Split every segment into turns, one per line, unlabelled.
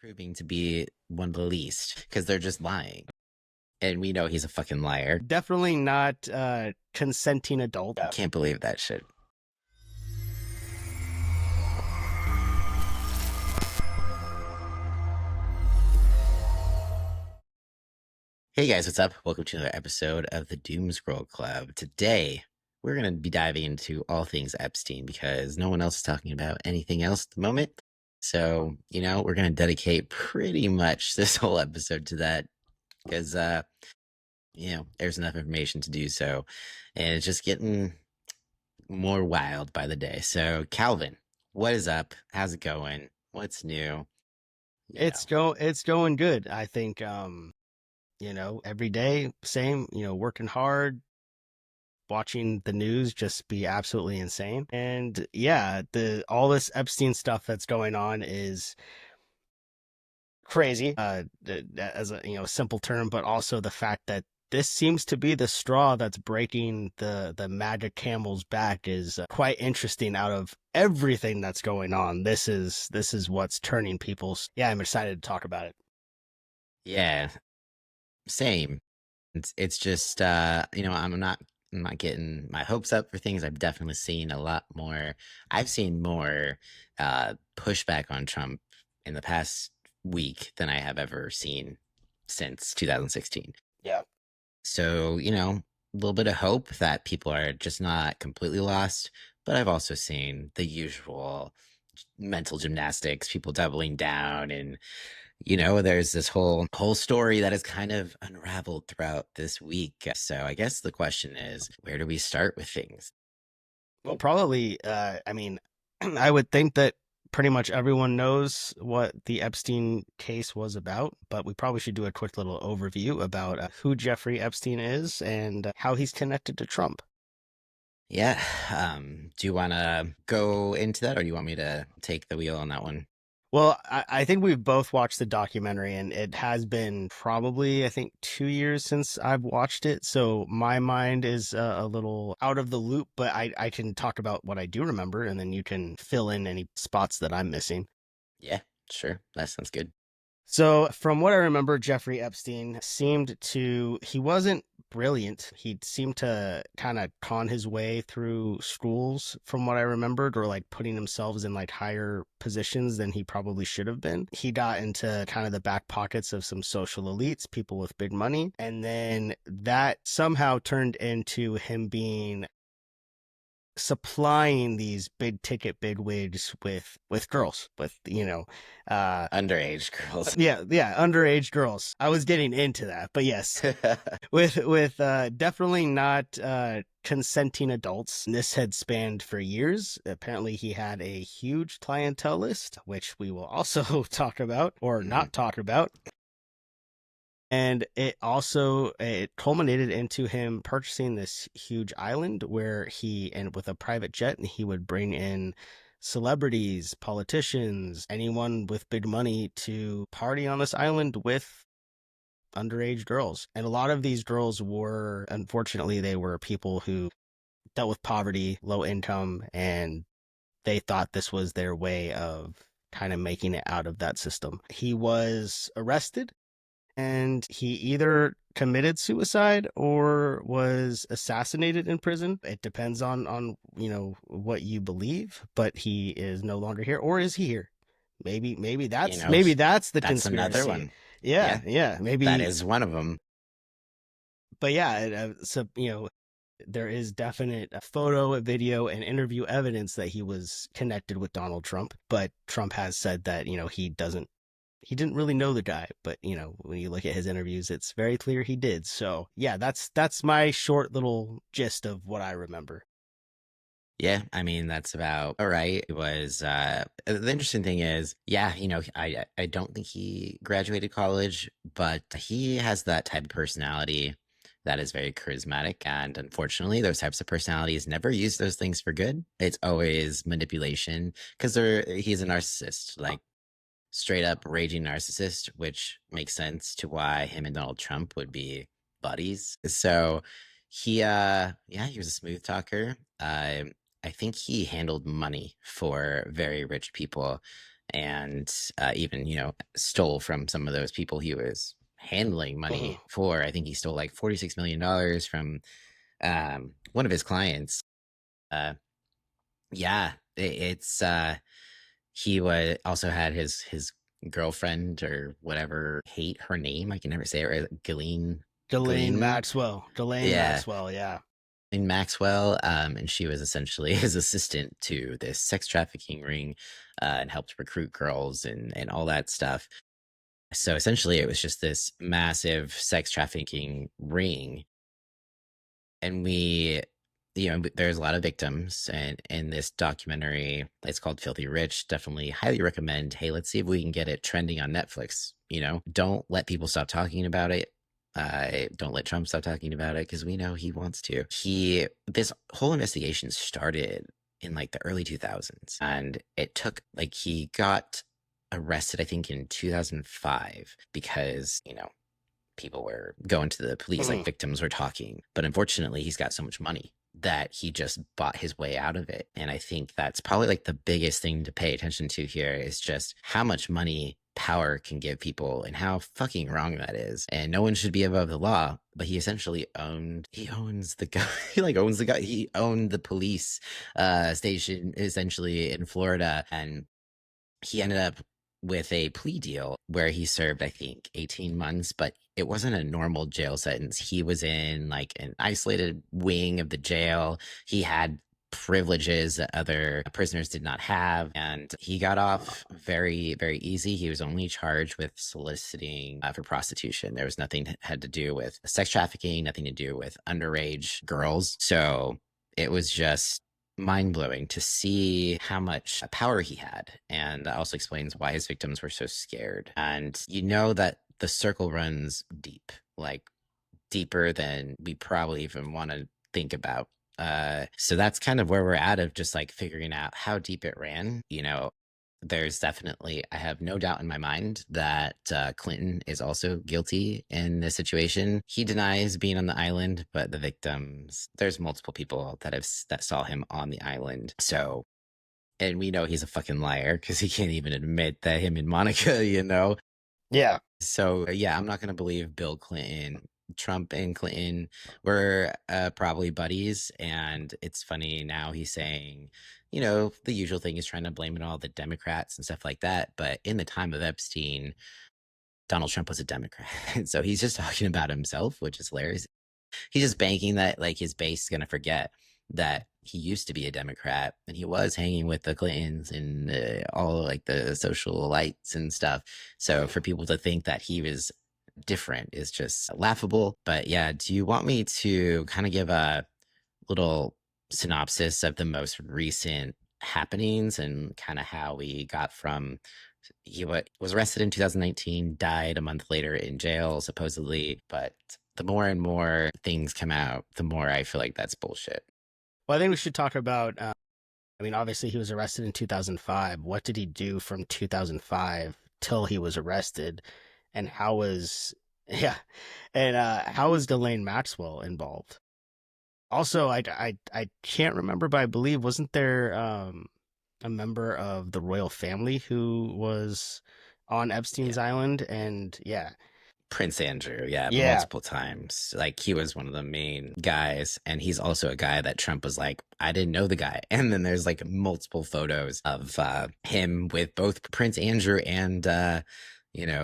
proving to be one of the least because they're just lying. And we know he's a fucking liar.
Definitely not consenting adult.
Can't believe that shit. Hey guys, what's up? Welcome to another episode of the Doom Scroll Club. Today, we're going to be diving into all things Epstein because no one else is talking about anything else at the moment. So, we're going to dedicate pretty much this whole episode to that because, there's enough information to do so. And it's just getting more wild by the day. So, Calvin, what is up? How's it going? What's new?
It's going good. I think every day same, working hard, watching the news just be absolutely insane. And yeah, all this Epstein stuff that's going on is crazy, as a simple term, but also the fact that this seems to be the straw that's breaking the magic camel's back is quite interesting. Out of everything that's going on, this is what's turning people's. Yeah, I'm excited to talk about it.
Yeah, same. It's just I'm not getting my hopes up for things. I've definitely seen a lot more. I've seen more pushback on Trump in the past week than I have ever seen since 2016.
Yeah.
So, a little bit of hope that people are just not completely lost. But I've also seen the usual mental gymnastics, people doubling down, and there's this whole story that has kind of unraveled throughout this week. So I guess the question is, where do we start with things?
Well, probably. I mean, I would think that pretty much everyone knows what the Epstein case was about, but we probably should do a quick little overview about who Jeffrey Epstein is and how he's connected to Trump.
Yeah. Do you want to go into that, or do you want me to take the wheel on that one?
Well, I think we've both watched the documentary, and it has been probably, I think, 2 years since I've watched it. So my mind is a little out of the loop, but I can talk about what I do remember, and then you can fill in any spots that I'm missing.
Yeah, sure. That sounds good.
So, from what I remember, Jeffrey Epstein he wasn't brilliant. He seemed to kind of con his way through schools, from what I remembered, or like putting himself in like higher positions than he probably should have been. He got into kind of the back pockets of some social elites, people with big money. And then that somehow turned into him being supplying these big ticket big wigs with girls, with
Underage girls.
yeah, underage girls. I was getting into that, but yes, with definitely not consenting adults. This had spanned for years. Apparently he had a huge clientele list, which we will also talk about or not talk about. And it culminated into him purchasing this huge island where and with a private jet, and he would bring in celebrities, politicians, anyone with big money to party on this island with underage girls. And a lot of these girls unfortunately, they were people who dealt with poverty, low income, and they thought this was their way of kind of making it out of that system. He was arrested, and he either committed suicide or was assassinated in prison. It depends on what you believe, but he is no longer here. Or is he here? Maybe that's the
That's
conspiracy.
another one.
Yeah, maybe
that is one of them.
But yeah, so there is definite photo, video, and interview evidence that he was connected with Donald Trump. But Trump has said that he didn't really know the guy, but when you look at his interviews, it's very clear he did. So yeah, that's my short little gist of what I remember.
Yeah, I mean that's about all right. It was the interesting thing is, yeah, I don't think he graduated college, but he has that type of personality that is very charismatic, and unfortunately, those types of personalities never use those things for good. It's always manipulation because he's a narcissist, like straight up raging narcissist, which makes sense to why him and Donald Trump would be buddies. So he was a smooth talker. I think he handled money for very rich people. and even, stole from some of those people he was handling
Mhm.
money for. I think he stole like $46 million from one of his clients. Uh, yeah, it's he was also had his girlfriend or whatever, hate her name, I can never say it right, Ghislaine.
Ghislaine
Yeah,
Maxwell, yeah.
in Maxwell, and she was essentially his assistant to this sex trafficking ring, and helped recruit girls and all that stuff. So essentially, it was just this massive sex trafficking ring, and there's a lot of victims, and in this documentary, it's called Filthy Rich. Definitely, highly recommend. Hey, let's see if we can get it trending on Netflix. Don't let people stop talking about it. Don't let Trump stop talking about it, because we know he wants to. This whole investigation started in like the early 2000s, and it took, like, he got arrested, I think, in 2005, because people were going to the police, like
Mhm.
victims were talking. But unfortunately, he's got so much money that he just bought his way out of it. And I think that's probably like the biggest thing to pay attention to here, is just how much money power can give people and how fucking wrong that is. And no one should be above the law, but he owns the guy, he owned the police station essentially in Florida. And he ended up with a plea deal where he served, I think, 18 months, but it wasn't a normal jail sentence. He was in like an isolated wing of the jail. He had privileges that other prisoners did not have, and he got off very, very easy. He was only charged with soliciting for prostitution. There was nothing that had to do with sex trafficking, nothing to do with underage girls. So it was just mind blowing to see how much power he had. And that also explains why his victims were so scared. And that the circle runs deep, like deeper than we probably even want to think about. So that's kind of where we're at, of just like figuring out how deep it ran. There's definitely, I have no doubt in my mind that Clinton is also guilty in this situation. He denies being on the island, but the victims, there's multiple people that saw him on the island. So, and we know he's a fucking liar, because he can't even admit that him and Monica.
Yeah.
So yeah, I'm not gonna believe Bill Clinton. Trump and Clinton were probably buddies, and it's funny now he's saying, the usual thing is trying to blame it on all the Democrats and stuff like that. But in the time of Epstein, Donald Trump was a Democrat, and so he's just talking about himself, which is hilarious. He's just banking that like his base is gonna forget that he used to be a Democrat and he was hanging with the Clintons and all like the social lights and stuff. So
Mhm.
for people to think that he was different is just laughable. But yeah, do you want me to kind of give a little synopsis of the most recent happenings and kind of how we got from was arrested in 2019, died a month later in jail, supposedly. But the more and more things come out, the more I feel like that's bullshit.
Well, I think we should talk about. Obviously, he was arrested in 2005. What did he do from 2005 till he was arrested, and how was yeah, and how was Ghislaine Maxwell involved? Also, I can't remember, but I believe wasn't there a member of the royal family who was on
Yeah.
Epstein's island? And yeah,
Prince Andrew, yeah,
yeah.
multiple times. Like he was one of the main guys, and he's also a guy that Trump was like, I didn't know the guy. And then there's like multiple photos of him with both Prince Andrew and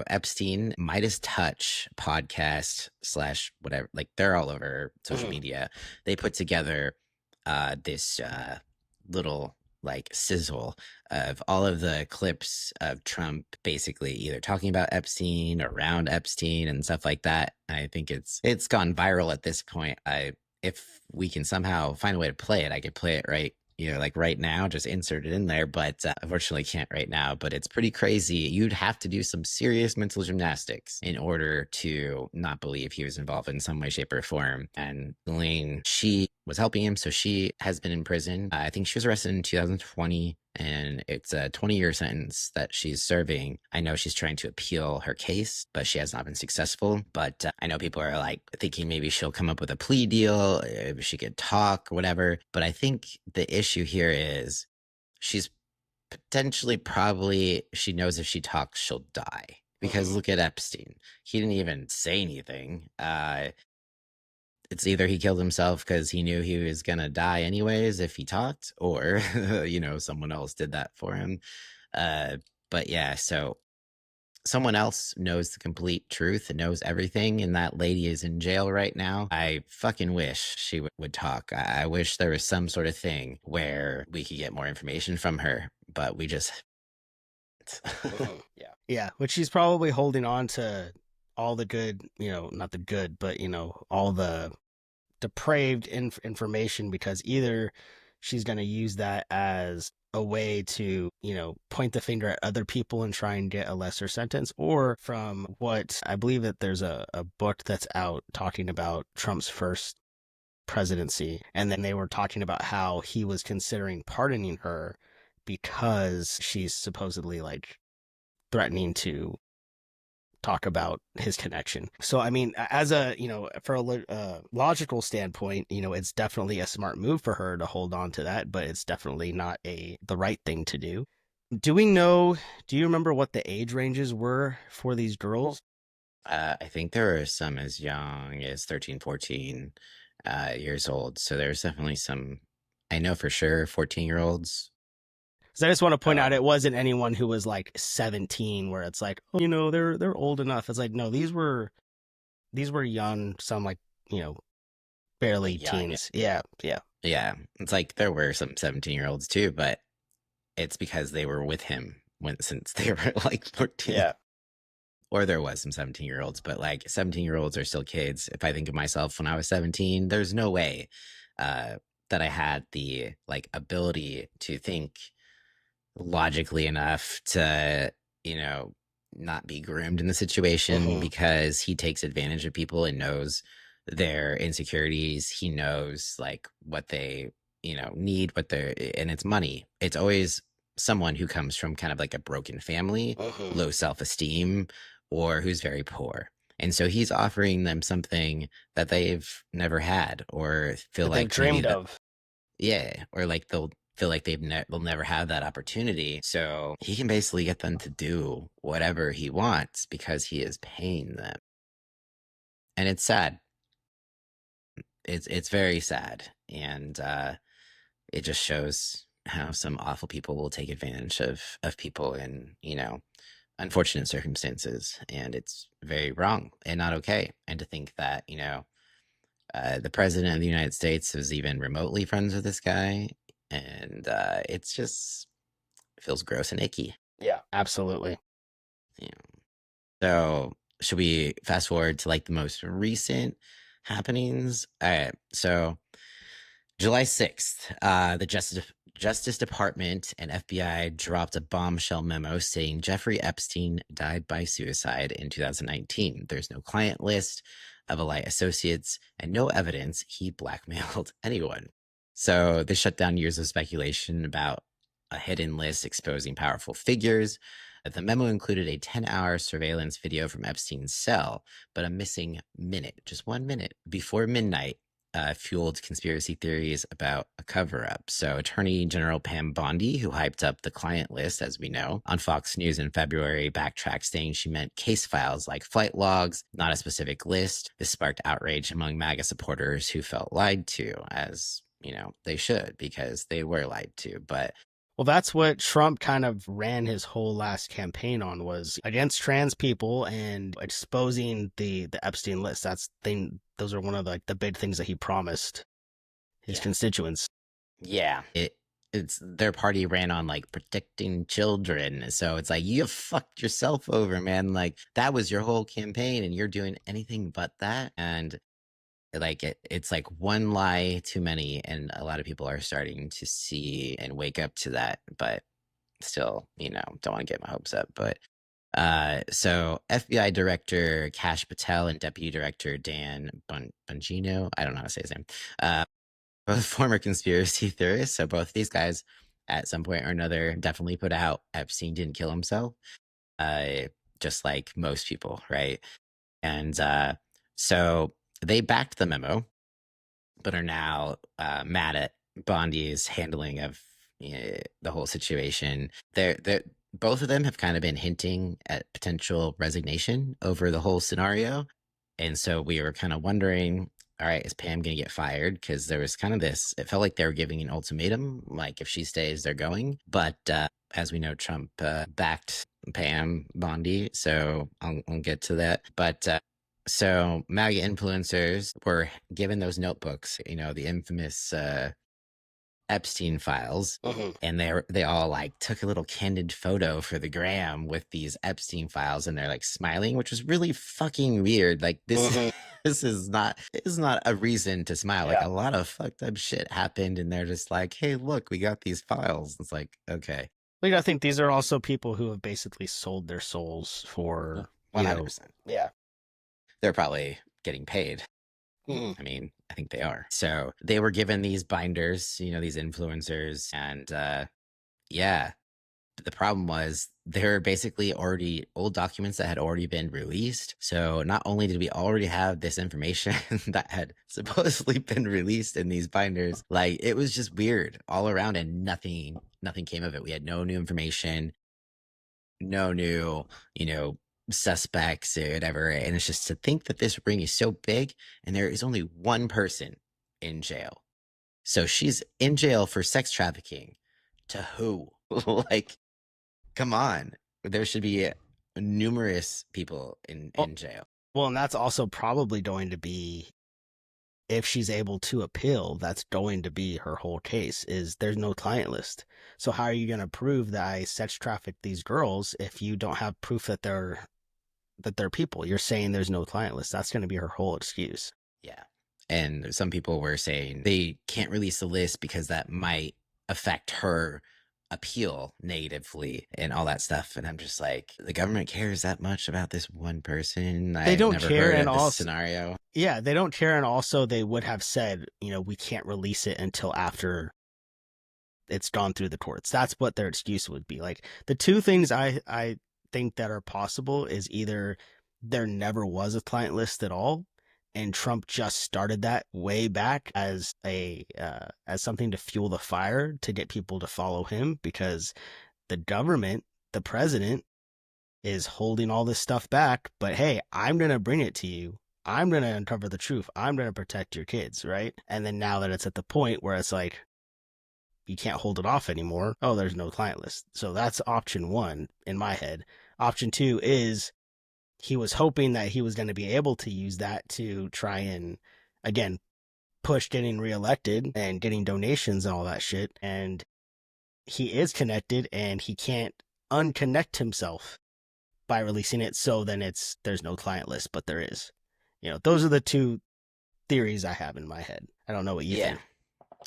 Epstein. Midas Touch podcast slash whatever, like they're all over social
Mhm.
media. They put together this little like sizzle of all of the clips of Trump basically either talking about Epstein or around Epstein and stuff like that. I think it's gone viral at this point. If we can somehow find a way to play it, I could play it right, like right now, just insert it in there. But unfortunately, can't right now. But it's pretty crazy. You'd have to do some serious mental gymnastics in order to not believe he was involved in some way, shape, or form. And Elaine, she was helping him, so she has been in prison. I think she was arrested in 2020, and it's a 20-year sentence that she's serving. I know she's trying to appeal her case, but she has not been successful. But I know people are like thinking maybe she'll come up with a plea deal, if she could talk or whatever. But I think the issue here is she's potentially, probably, she knows if she talks, she'll die. Because
Mhm.
look at Epstein. He didn't even say anything. It's either he killed himself because he knew he was gonna die anyways if he talked, or someone else did that for him. Uh, but yeah, so someone else knows the complete truth and knows everything, and that lady is in jail right now. I fucking wish she would talk. I wish there was some sort of thing where we could get more information from her, but we just.
Mhm. Yeah, which she's probably holding on to all the good, not the good, but all the depraved information, because either she's going to use that as a way to, point the finger at other people and try and get a lesser sentence, or from what I believe that there's a book that's out talking about Trump's first presidency. And then they were talking about how he was considering pardoning her because she's supposedly like threatening to talk about his connection. So, I mean, as a, for a logical standpoint, it's definitely a smart move for her to hold on to that, but it's definitely not the right thing to do. Do we know, do you remember what the age ranges were for these girls?
I think there are some as young as 13, 14 years old. So there's definitely some, I know for sure, 14-year-olds.
So I just want to point out
Oh,
it wasn't anyone who was like 17 where it's like, oh, they're old enough. It's like, no, these were young, some like, you know, barely
like young.
teens. Yeah, yeah.
Yeah. It's like there were some 17-year-olds too, but it's because they were with him since they were like 14.
Yeah.
Or there was some 17-year-olds, but like 17-year-olds are still kids. If I think of myself when I was 17, there's no way uh, that I had the like ability to think logically enough to, you know, not be groomed in the situation,
Hmm.
because he takes advantage of people and knows their insecurities. He knows like what they, need, and it's money. It's always someone who comes from kind of like a broken family,
Hmm.
low self-esteem, or who's very poor. And so he's offering them something that they've never had, or feel
That they've
like maybe
dreamed
that,
of.
yeah, or like they'll feel like they'll never have that opportunity. So he can basically get them to do whatever he wants because he is paying them. And it's sad. It's very sad. And it just shows how some awful people will take advantage of people in, unfortunate circumstances. And it's very wrong and not okay. And to think that, the president of the United States was even remotely friends with this guy. And it's just feels gross and icky.
Yeah, absolutely.
Yeah. So should we fast forward to like the most recent happenings? All right. So July 6th, the Justice Department and FBI dropped a bombshell memo saying Jeffrey Epstein died by suicide in 2019. There's no client list of Allied associates and no evidence he blackmailed anyone. So this shut down years of speculation about a hidden list exposing powerful figures. The memo included a 10-hour surveillance video from Epstein's cell, but a missing minute, just 1 minute, before midnight, fueled conspiracy theories about a cover up. So, Attorney General Pam Bondi, who hyped up the client list, as we know, on Fox News in February, backtracked, saying she meant case files like flight logs, not a specific list. This sparked outrage among MAGA supporters who felt lied to, as they should, because they were lied to. But
Well, that's what Trump kind of ran his whole last campaign on, was against trans people and exposing the Epstein list. Those are one of the big things that he promised his
yeah,
constituents.
yeah, it's their party ran on like protecting children. So it's like you fucked yourself over, man. Like that was your whole campaign and you're doing anything but that. And like it's like one lie too many, and a lot of people are starting to see and wake up to that, but still, don't want to get my hopes up. But so FBI Director Kash Patel and Deputy Director Dan Bongino, I don't know how to say his name, both former conspiracy theorists. So both these guys at some point or another definitely put out Epstein didn't kill himself, uh just like most people, right? And so they backed the memo, but are now mad at Bondi's handling of the whole situation. They're both of them have kind of been hinting at potential resignation over the whole scenario. And so we were kind of wondering, all right, is Pam going to get fired? Because there was kind of this, it felt like they were giving an ultimatum, like if she stays, they're going. But as we know, Trump backed Pam Bondi. So I'll get to that. But so MAGA influencers were given those notebooks, the infamous Epstein files,
Mhm.
and they all like took a little candid photo for the gram with these Epstein files, and they're like smiling, which was really fucking weird. Like this
Mhm.
this is not a reason to smile. Like
Yeah.
a lot of fucked up shit happened, and they're just like, hey, look, we got these files. It's like, okay.
Like, I think these are also people who have basically sold their souls
Well,
for,
100%.
yeah.
They're probably getting paid.
Mhm.
I mean, I think they are. So they were given these binders, these influencers, and yeah, the problem was they're basically already old documents that had already been released. So not only did we already have this information that had supposedly been released in these binders, like it was just weird all around, and nothing came of it. We had no new information, no new, suspects or whatever. And it's just to think that this ring is so big and there is only one person in jail. So she's in jail for sex trafficking. To who? Like, come on. There should be numerous people in
Well,
jail.
well, and that's also probably going to be, if she's able to appeal, that's going to be her whole case, is there's no client list. So how are you going to prove that I sex trafficked these girls if you don't have proof that they're people? You're saying there's no client list. That's going to be her whole excuse.
Yeah. And some people were saying they can't release the list because that might affect her appeal negatively and all that stuff. And I'm just like, the government cares that much about this one person?
They
I've
don't
never
care,
heard
and
of this
also,
scenario.
yeah, they don't care, and also they would have said, we can't release it until after it's gone through the courts. That's what their excuse would be. Like, the two things I think that are possible is either there never was a client list at all, and Trump just started that way back as as something to fuel the fire to get people to follow him, because the government, the president, is holding all this stuff back. But hey, I'm gonna bring it to you. I'm gonna uncover the truth. I'm gonna protect your kids, right? And then now that it's at the point where it's like, you can't hold it off anymore. Oh, there's no client list. So that's option one in my head. Option two is he was hoping that he was going to be able to use that to try and, again, push getting reelected and getting donations and all that shit. And he is connected and he can't unconnect himself by releasing it. So then there's no client list, but there is. Those are the two theories I have in my head. I don't know what you
Yeah.
think.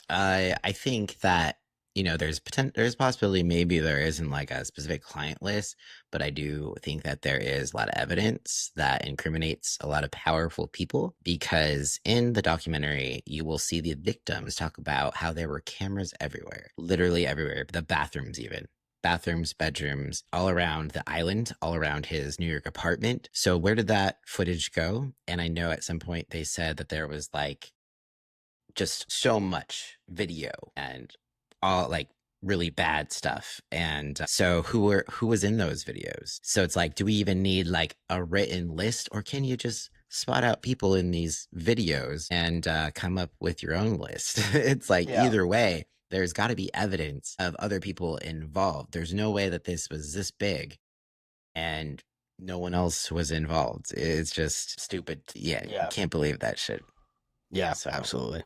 I think that there's possibility maybe there isn't like a specific client list, but I do think that there is a lot of evidence that incriminates a lot of powerful people, because in the documentary you will see the victims talk about how there were cameras everywhere, literally everywhere, the bathrooms even. Bathrooms, bedrooms, all around the island, all around his New York apartment. So where did that footage go? And I know at some point they said that there was like just so much video and all like really bad stuff. And so who was in those videos? So it's like, do we even need like a written list, or can you just spot out people in these videos and come up with your own list? It's like
Yeah.
either way, there's got to be evidence of other people involved. There's no way that this was this big and no one else was involved. It's just stupid. Yeah,
Yeah.
can't believe that shit.
Yeah,
So
absolutely.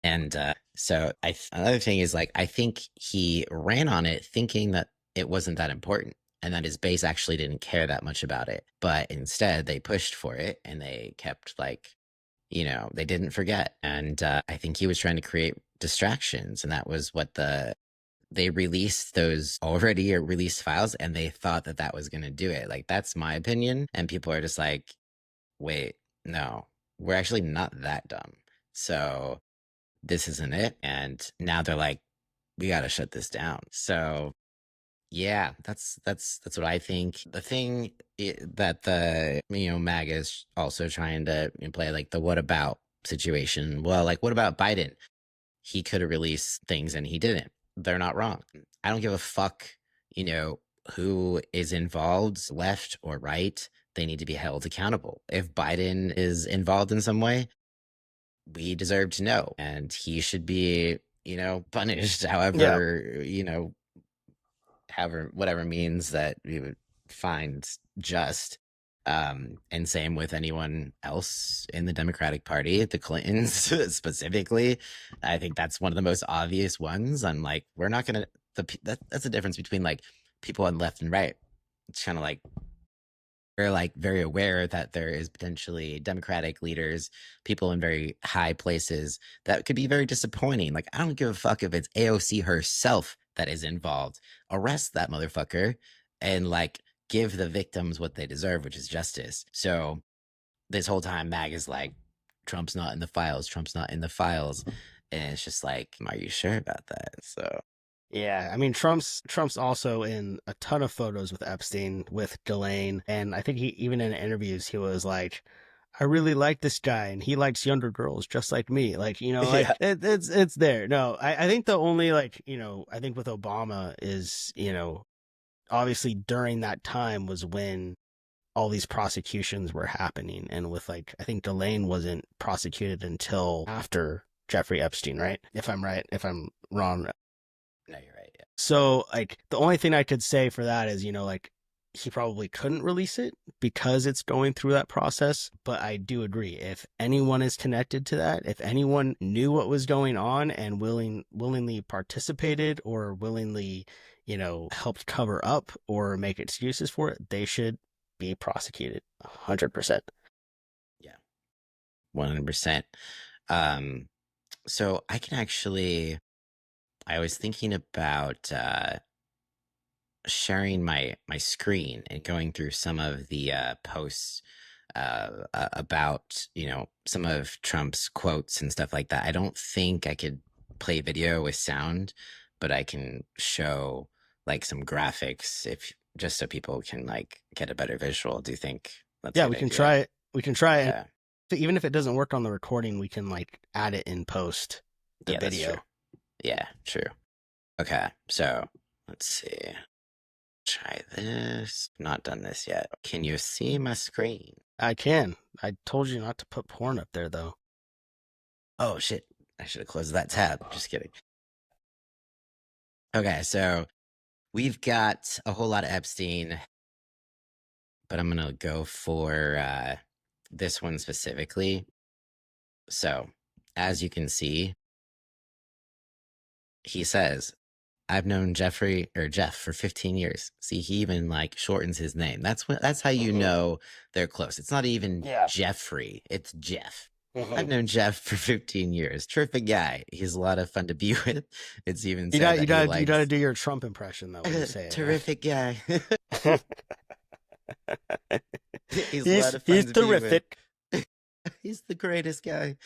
and so another thing is like I think he ran on it thinking that it wasn't that important and that his base actually didn't care that much about it. But instead they pushed for it and they kept like, they didn't forget. And I think he was trying to create distractions, and that was what they released those already released files, and they thought that that was going to do it. Like that's my opinion, and people are just like, wait, no, we're actually not that dumb. So this isn't it. And now they're like, we got to shut this down. So yeah, that's what I think. The thing that the MAGA is also trying to play like the what about situation. Well, like what about Biden? He could have released things and he didn't. they're not wrong. I don't give a fuck, you know, who is involved, left or right. They need to be held accountable. If Biden is involved in some way, we deserve to know, and he should be, you know, punished
Yeah.
however, you know, however, whatever means that we would find just. And same with anyone else in the Democratic Party, the Clintons specifically. I think that's one of the most obvious ones. I'm like, we're not gonna. That's the difference between like people on left and right. It's kind of like we're like very aware that there is potentially Democratic leaders, people in very high places that could be very disappointing. Like, I don't give a fuck if it's AOC herself that is involved. Arrest that motherfucker and like give the victims what they deserve, which is justice. So this whole time, Mag is like, Trump's not in the files. Trump's not in the files. And it's just like, are you sure about that? So
Yeah, I mean Trump's also in a ton of photos with Epstein, with Ghislaine, and I think he even in interviews he was like, "I really like this guy, and he likes younger girls just like me." Like like
yeah,
it's there. No, I think the only like I think with Obama is obviously during that time was when all these prosecutions were happening, and with like I think Ghislaine wasn't prosecuted until after Jeffrey Epstein, right? If I'm right, if I'm wrong.
no, you're right. Yeah.
So, like, the only thing I could say for that is, like, he probably couldn't release it because it's going through that process. But I do agree. If anyone is connected to that, if anyone knew what was going on and willingly participated or willingly, helped cover up or make excuses for it, they should be prosecuted 100%.
Yeah. 100%. So I can actually, I was thinking about sharing my screen and going through some of the posts about some of Trump's quotes and stuff like that. I don't think I could play video with sound, but I can show like some graphics if just so people can like get a better visual. Do you think that's a
Yeah,
good
we can
idea?
try it. We can try it.
Yeah,
Even if it doesn't work on the recording, we can like add it in post the
yeah, that's
video.
true. Yeah, true. Okay, so let's see. Try this. Not done this yet. Can you see my screen?
I can. I told you not to put porn up there, though.
Oh shit! I should have closed that tab. Just kidding. Okay, so we've got a whole lot of Epstein, but I'm gonna go for this one specifically. So, as you can see, he says, I've known Jeff for 15 years. See, he even like shortens his name. That's how you know they're close. It's not even Jeffrey, it's Jeff. I've known Jeff for 15 years. Terrific guy. He's a lot of fun to be with. It's even
You
said
got
that
you got to do your Trump impression though when you say it.
terrific guy. He's a
he's
lot of fun to
terrific.
be with. He's the greatest guy.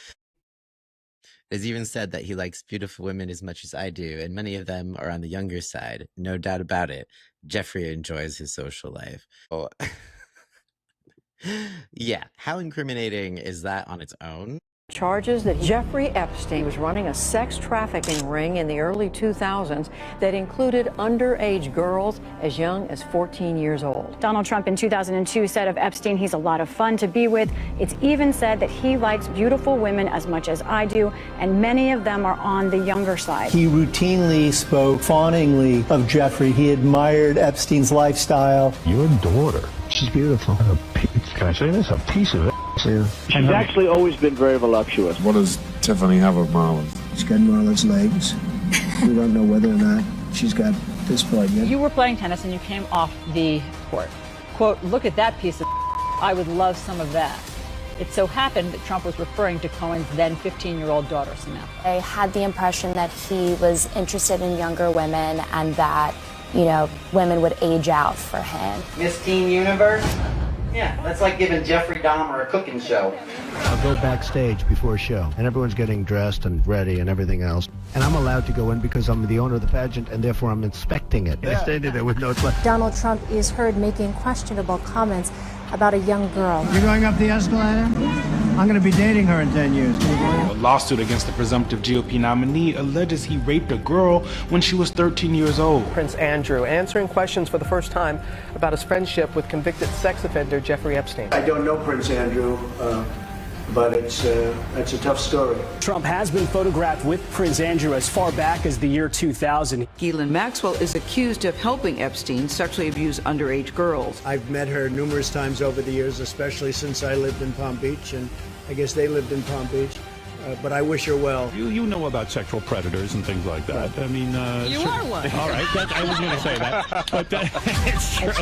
It's even said that he likes beautiful women as much as I do, and many of them are on the younger side. No doubt about it. Jeffrey enjoys his social life. Oh. Yeah, how incriminating is that on its own?
Charges that Jeffrey Epstein was running a sex trafficking ring in the early 2000s that included underage girls as young as 14 years old.
Donald Trump in 2002 said of Epstein, he's a lot of fun to be with. It's even said that he likes beautiful women as much as I do, and many of them are on the younger side.
He routinely spoke fawningly of Jeffrey. He admired Epstein's lifestyle.
Your daughter, she's beautiful. Can I say this? A piece of it.
Yeah.
She's actually always been very voluptuous.
What does Tiffany have of Marlon?
She's got Marla's legs. We don't know whether or not she's got this part yet.
You were playing tennis and you came off the court. Quote, look at that piece of I would love some of that. It so happened that Trump was referring to Cohen's then 15-year-old daughter, Samantha.
I had the impression that he was interested in younger women and that, women would age out for him.
Miss Teen Universe? Yeah, that's like giving Jeffrey Dahmer a cooking show.
I'll go backstage before a show, and everyone's getting dressed and ready and everything else. And I'm allowed to go in because I'm the owner of the pageant, and therefore I'm inspecting it. I standing there with notes like...
Donald Trump is heard making questionable comments about a young girl.
You're going up the escalator? I'm going to be dating her in 10 years.
A lawsuit against the presumptive GOP nominee alleges he raped a girl when she was 13 years old.
Prince Andrew answering questions for the first time about his friendship with convicted sex offender Jeffrey Epstein.
I don't know Prince Andrew, but it's a tough story.
Trump has been photographed with Prince Andrew as far back as the year 2000.
Ghislaine Maxwell is accused of helping Epstein sexually abuse underage girls.
I've met her numerous times over the years, especially since I lived in Palm Beach, and I guess they lived in Palm Beach. But I wish her well.
You know about sexual predators and things like that. I mean,
You are one.
All right, I was going to say that, but it's true.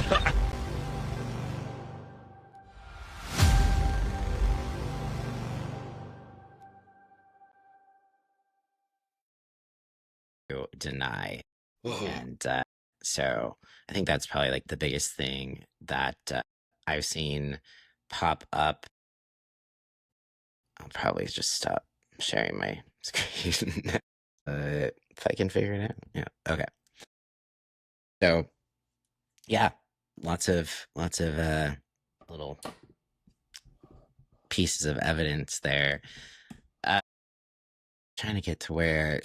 Deny. And so I think that's probably like the biggest thing that I've seen pop up. I'll probably just stop sharing my screen if I can figure it out. Yeah. Okay. So yeah, lots of little pieces of evidence there. Trying to get to where.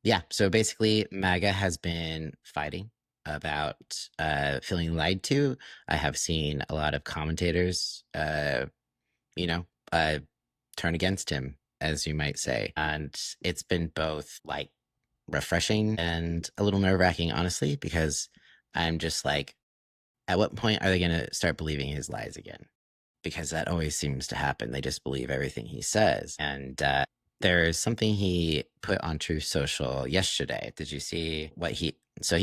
Yeah, so basically, MAGA has been fighting about feeling lied to. I have seen a lot of commentators, turn against him, as you might say. And it's been both like refreshing and a little nerve-wracking, honestly, because I'm just like, at what point are they going to start believing his lies again? Because that always seems to happen. They just believe everything he says. And there's something he put on Truth Social yesterday. Did you see what he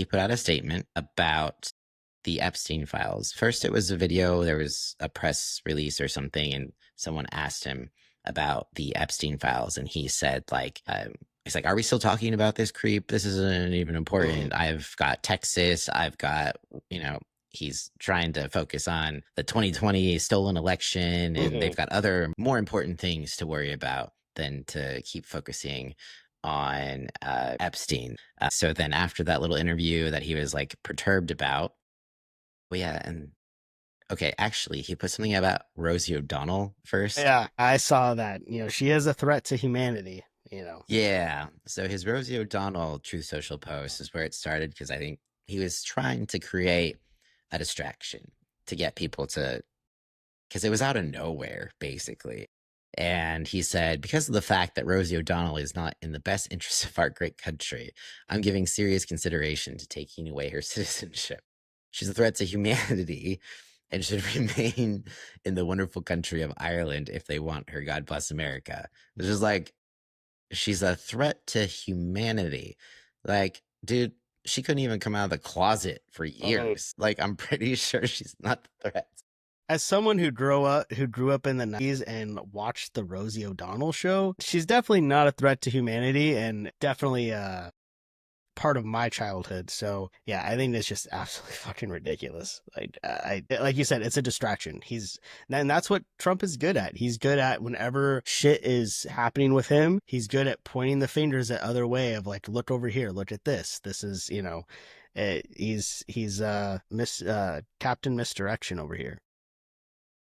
put out a statement about the Epstein files. First, it was a video. There was a press release or something, and someone asked him about the Epstein files, and he said, like, he's like, are we still talking about this creep? This isn't even important. I've got Texas. I've got, he's trying to focus on the 2020 stolen election, and they've got other more important things to worry about than to keep focusing on Epstein. So then after that little interview that he was like perturbed about, well, yeah, and okay, actually, he put something about Rosie O'Donnell first.
Yeah, I saw that. She is a threat to humanity.
Yeah. So his Rosie O'Donnell Truth Social post is where it started, because I think he was trying to create a distraction to get people to, because it was out of nowhere, basically. And he said, because of the fact that Rosie O'Donnell is not in the best interest of our great country, I'm giving serious consideration to taking away her citizenship. She's a threat to humanity and should remain in the wonderful country of Ireland if they want her. God bless America. It's just like, she's a threat to humanity. Like, dude, she couldn't even come out of the closet for years. Like, I'm pretty sure she's not the threat.
As someone who grew up in the 90s and watched the Rosie O'Donnell show, she's definitely not a threat to humanity, and definitely part of my childhood. So yeah, I think it's just absolutely fucking ridiculous. Like you said, it's a distraction. And that's what Trump is good at. He's good at, whenever shit is happening with him, he's good at pointing the fingers the other way of like, look over here, look at this. This is, he's Captain Misdirection over here.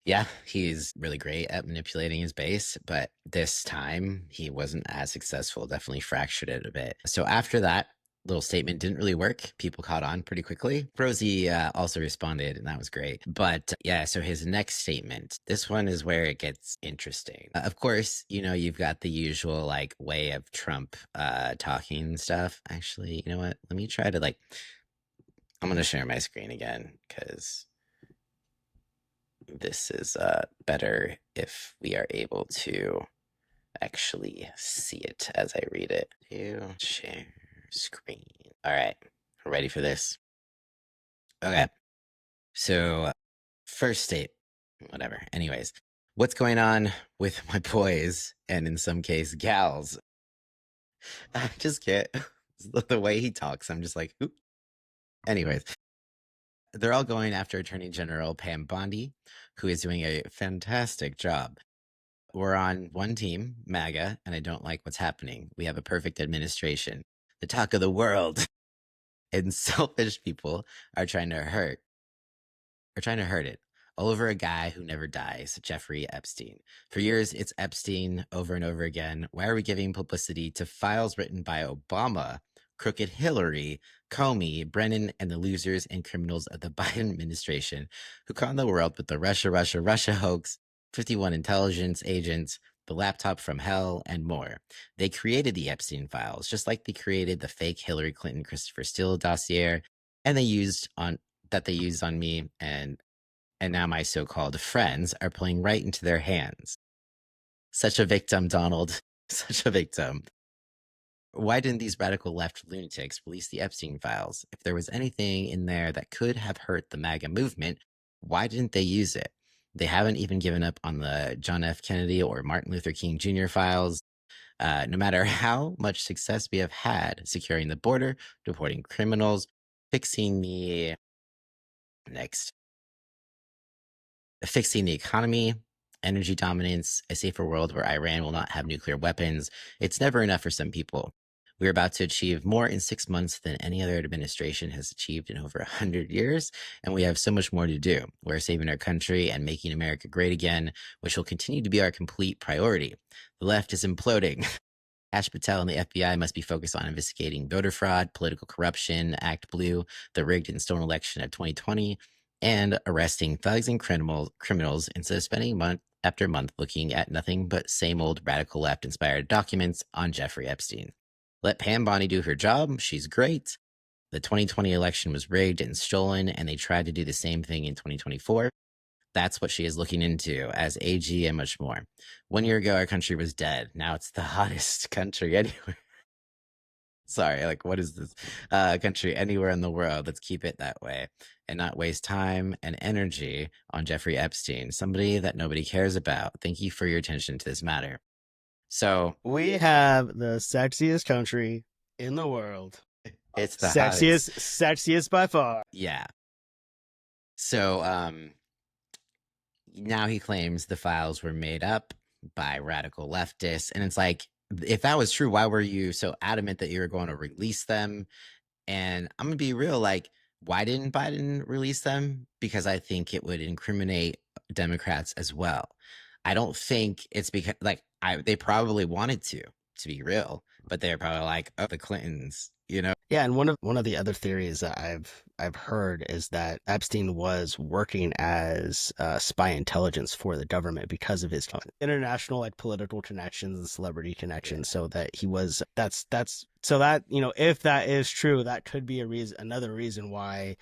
Yeah, he's really great at manipulating his base, but this time he wasn't as successful, definitely fractured it a bit. So after that little statement didn't really work, people caught on pretty quickly. Rosie also responded, and that was great. But yeah, so his next statement, this one is where it gets interesting. Of course, you've got the usual like way of Trump talking and stuff. Actually, you know what? Let me try to I'm going to share my screen again, because this is better if we are able to actually see it as I read it. Share screen. All right, ready for this? Okay, so first state, whatever. Anyways, what's going on with my boys, and in some case, gals? I just can't. The way he talks, I'm just like, oop. Anyways. They're all going after Attorney General Pam Bondi, who is doing a fantastic job. We're on one team, MAGA, and I don't like what's happening. We have a perfect administration, the talk of the world, and selfish people are trying to hurt it. all over a guy who never dies, Jeffrey Epstein. For years, it's Epstein over and over again. Why are we giving publicity to files written by Obama, crooked Hillary, Comey, Brennan, and the losers and criminals of the Biden administration who conned the world with the Russia hoax, 51 intelligence agents, the laptop from hell, and more? They created the Epstein files, just like they created the fake Hillary Clinton Christopher Steele dossier, and they used on me, and now my so-called friends are playing right into their hands. Such a victim, Donald. Such a victim. Why didn't these radical left lunatics release the Epstein files? If there was anything in there that could have hurt the MAGA movement, why didn't they use it? They haven't even given up on the John F. Kennedy or Martin Luther King Jr. files. No matter how much success we have had securing the border, deporting criminals, fixing the economy, energy dominance, a safer world where Iran will not have nuclear weapons, it's never enough for some people. We're about to achieve more in 6 months than any other administration has achieved in over 100 years, and we have so much more to do. We're saving our country and making America great again, which will continue to be our complete priority. The left is imploding. Ash Patel and the FBI must be focused on investigating voter fraud, political corruption, Act Blue, the rigged and stolen election of 2020, and arresting thugs and criminals instead of spending month after month looking at nothing but same old radical left inspired documents on Jeffrey Epstein. Let Pam Bondi do her job. She's great. The 2020 election was rigged and stolen, and they tried to do the same thing in 2024. That's what she is looking into as AG and much more. 1 year ago, our country was dead. Now it's the hottest country anywhere. Sorry, like, what is this country anywhere in the world? Let's keep it that way and not waste time and energy on Jeffrey Epstein, somebody that nobody cares about. Thank you for your attention to this matter. So
we have the sexiest country in the world.
It's the
sexiest by far.
Yeah. So now he claims the files were made up by radical leftists, and it's like, if that was true, why were you so adamant that you were going to release them? And I'm gonna be real, like, why didn't Biden release them? Because I think it would incriminate Democrats as well. I don't think it's because, like, they probably wanted to be real, but they're probably like, oh, the Clintons, you know?
Yeah, and one of the other theories that I've heard is that Epstein was working as spy intelligence for the government because of his international, like, political connections and celebrity connections. So that he was so that, you know, if that is true, that could be another reason why,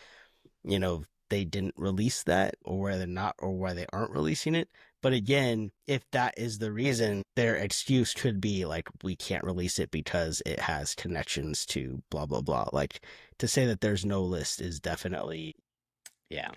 you know, they didn't release that, or why they aren't releasing it. But again, if that is the reason, their excuse could be like, we can't release it because it has connections to blah, blah, blah. Like, to say that there's no list is definitely.
Yeah,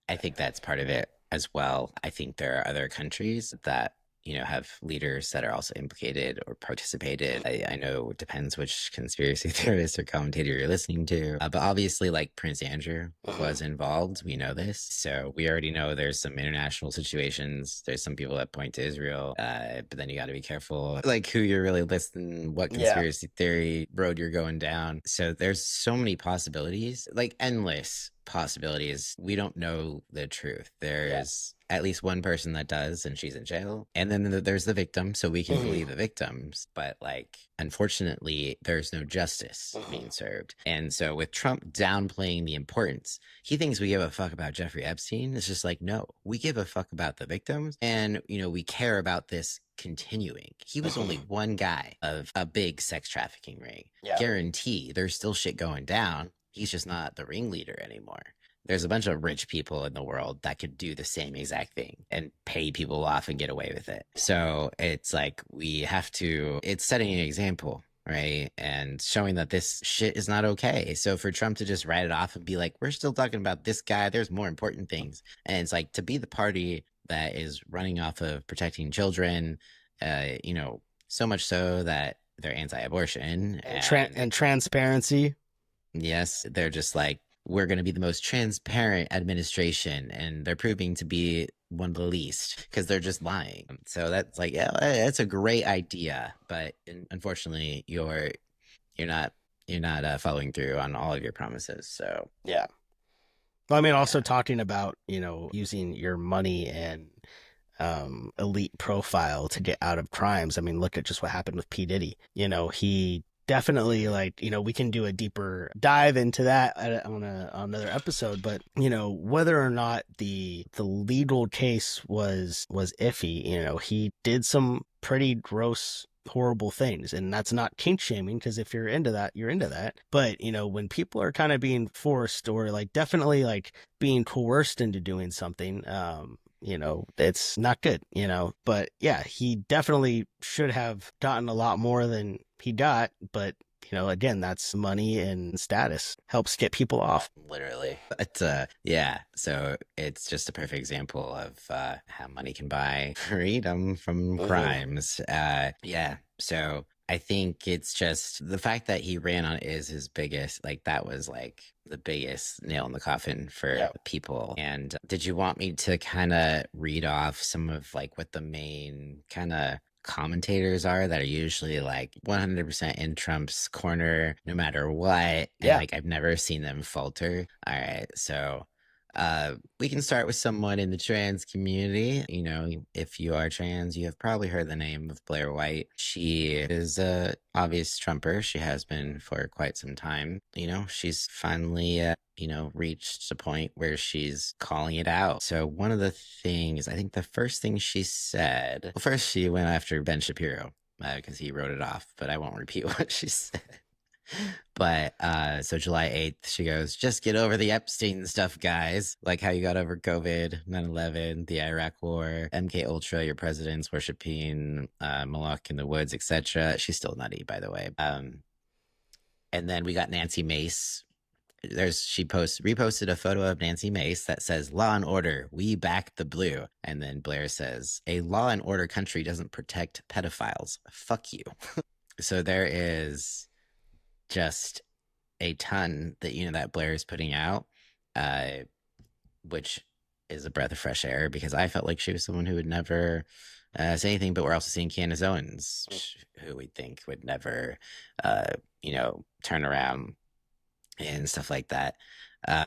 I think that's part of it as well. I think there are other countries that, you know, have leaders that are also implicated or participated. I know it depends which conspiracy theorist or commentator you're listening to, but obviously, like, Prince Andrew was involved. We know this. So we already know there's some international situations. There's some people that point to Israel, but then you got to be careful, like, who you're really listening, what conspiracy theory road you're going down. So there's so many possibilities, like endless possibilities. We don't know the truth. There's at least one person that does, and she's in jail. And then there's the victim, so we can believe the victims. But, like, unfortunately, there's no justice being served. And so with Trump downplaying the importance, he thinks we give a fuck about Jeffrey Epstein. It's just like, no, we give a fuck about the victims. And, you know, we care about this continuing. He was only one guy of a big sex trafficking ring. Guarantee there's still shit going down. He's just not the ringleader anymore. There's a bunch of rich people in the world that could do the same exact thing and pay people off and get away with it. So it's like, it's setting an example, right? And showing that this shit is not okay. So for Trump to just write it off and be like, we're still talking about this guy, there's more important things. And it's like, to be the party that is running off of protecting children, you know, so much so that they're anti-abortion.
And transparency.
Yes, they're just like, we're going to be the most transparent administration, and they're proving to be one of the least because they're just lying. So that's like, yeah, that's a great idea, but unfortunately, you're not following through on all of your promises. So
yeah, Well, I mean, also talking about, using your money and elite profile to get out of crimes. I mean, look at just what happened with P. Diddy. He definitely we can do a deeper dive into that on another episode, but whether or not the legal case was iffy, he did some pretty gross, horrible things, and that's not kink shaming, because if you're into that, you're into that. But when people are kind of being forced, or definitely being coerced into doing something, it's not good. But yeah, he definitely should have gotten a lot more than he got. But again, that's money and status, helps get people off.
Literally. But yeah, so it's just a perfect example of how money can buy freedom from crimes. Yeah, so I think it's just the fact that he ran on is his biggest, that was the biggest nail in the coffin for people. And did you want me to kind of read off some of what the main kind of commentators are that are usually 100% in Trump's corner no matter what? And I've never seen them falter. All right, so we can start with someone in the trans community. If you are trans, you have probably heard the name of Blair White. She is a obvious Trumper. She has been for quite some time. She's finally reached a point where she's calling it out. So one of the things, I think the first thing she said, well, first she went after Ben Shapiro because he wrote it off, but I won't repeat what she said. But so July 8th, she goes, "Just get over the Epstein stuff, guys. Like how you got over COVID, 9/11, the Iraq War, MK Ultra, your presidents worshiping Moloch in the woods, etc." She's still nutty, by the way. And then we got Nancy Mace. She reposted a photo of Nancy Mace that says, "Law and order, we back the blue." And then Blair says, "A law and order country doesn't protect pedophiles. Fuck you." So there is just a ton that Blair is putting out, which is a breath of fresh air, because I felt like she was someone who would never say anything. But we're also seeing Candace Owens, who we think would never, turn around and stuff like that.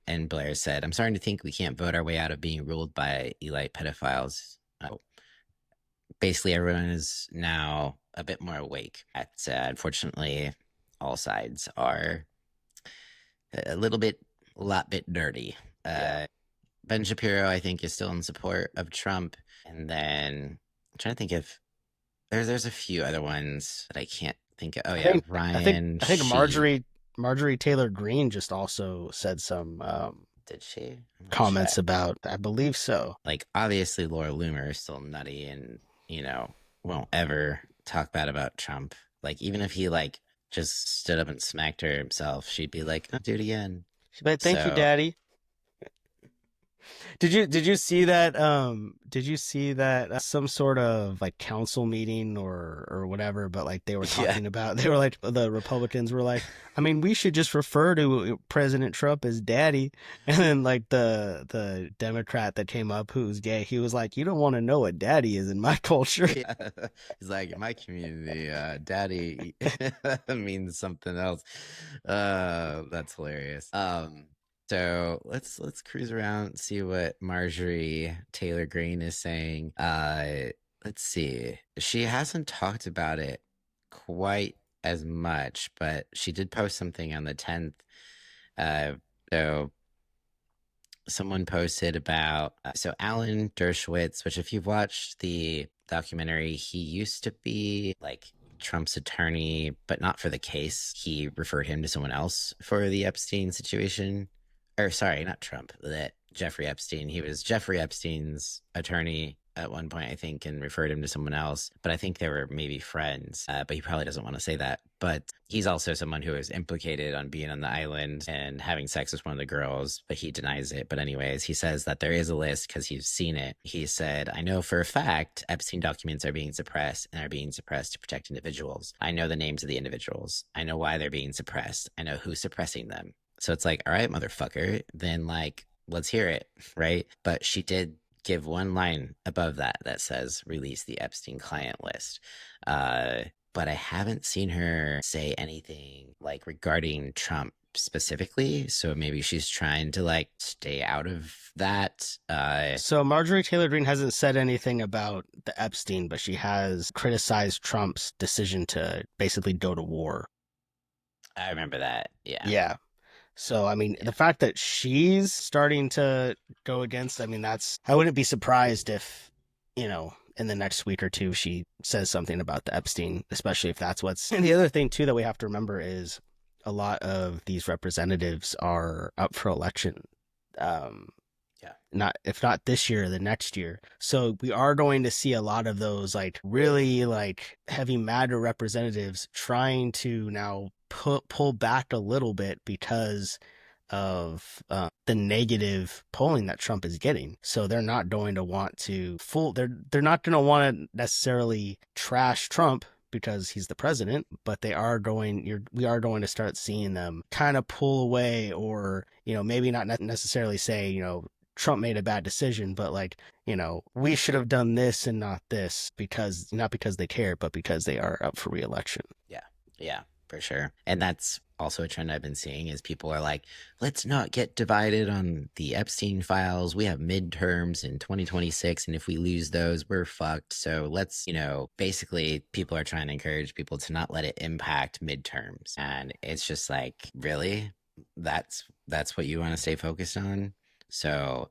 And Blair said, "I'm starting to think we can't vote our way out of being ruled by elite pedophiles." Basically, everyone is now a bit more awake. Unfortunately, all sides are a lot bit dirty. Ben Shapiro, I think, is still in support of Trump. And then I'm trying to think if there's a few other ones that I can't think of. Oh yeah, Ryan.
I think Marjorie Taylor Greene just also said some
did she
comments about, I believe so.
Obviously Laura Loomer is still nutty and won't ever talk bad about Trump. Even if he just stood up and smacked her himself, she'd be like, "I'll do it again."
She'd be like, "Thank you, Daddy." Did you see that? Some sort of council meeting or whatever? But they were talking about, they were the Republicans were like, "I mean, we should just refer to President Trump as Daddy." And then the Democrat that came up who's gay, he was like, "You don't want to know what Daddy is in my culture."
Yeah. He's like, "In my community, Daddy means something else." That's hilarious. So let's cruise around and see what Marjorie Taylor Greene is saying. Let's see. She hasn't talked about it quite as much, but she did post something on the 10th. So someone posted about Alan Dershowitz, which if you've watched the documentary, he used to be Trump's attorney, but not for the case. He referred him to someone else for the Epstein situation. Or sorry, not Trump, that Jeffrey Epstein. He was Jeffrey Epstein's attorney at one point, I think, and referred him to someone else. But I think they were maybe friends, but he probably doesn't want to say that. But he's also someone who is implicated on being on the island and having sex with one of the girls, but he denies it. But anyways, he says that there is a list because he's seen it. He said, "I know for a fact Epstein documents are being suppressed and are being suppressed to protect individuals. I know the names of the individuals. I know why they're being suppressed. I know who's suppressing them." So it's all right, motherfucker, then let's hear it, right? But she did give one line above that says, "Release the Epstein client list." But I haven't seen her say anything regarding Trump specifically. So maybe she's trying to like stay out of that.
So Marjorie Taylor Greene hasn't said anything about the Epstein, but she has criticized Trump's decision to basically go to war.
I remember that. Yeah.
Yeah. So, I mean, the fact that she's starting to go against, I mean, I wouldn't be surprised if, in the next week or two, she says something about the Epstein, especially if that's and the other thing too that we have to remember is a lot of these representatives are up for election. If not this year, the next year. So we are going to see a lot of those like really like heavy MAGA representatives trying to now pull back a little bit because of the negative polling that Trump is getting. So they're not going to want to they're not going to want to necessarily trash Trump because he's the president, but we are going to start seeing them kind of pull away, or maybe not necessarily say Trump made a bad decision, but like, we should have done this and not this, not because they care, but because they are up for re-election.
Yeah, for sure. And that's also a trend I've been seeing is people are like, let's not get divided on the Epstein files. We have midterms in 2026. And if we lose those, we're fucked. So let's, basically people are trying to encourage people to not let it impact midterms. And it's just like, really? That's what you want to stay focused on? So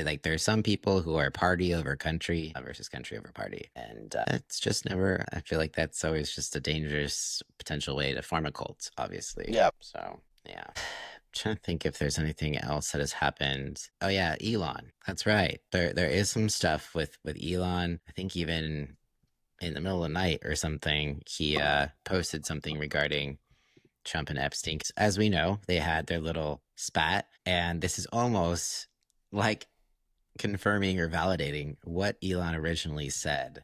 like there's some people who are party over country versus country over party, and it's just never. I feel like that's always just a dangerous potential way to form a cult, obviously.
Yeah.
So yeah, I'm trying to think if there's anything else that has happened. Oh yeah, Elon. That's right. There is some stuff with Elon. I think even in the middle of the night or something, he posted something regarding Trump and Epstein. As we know, they had their little spat, and this is almost like confirming or validating what Elon originally said.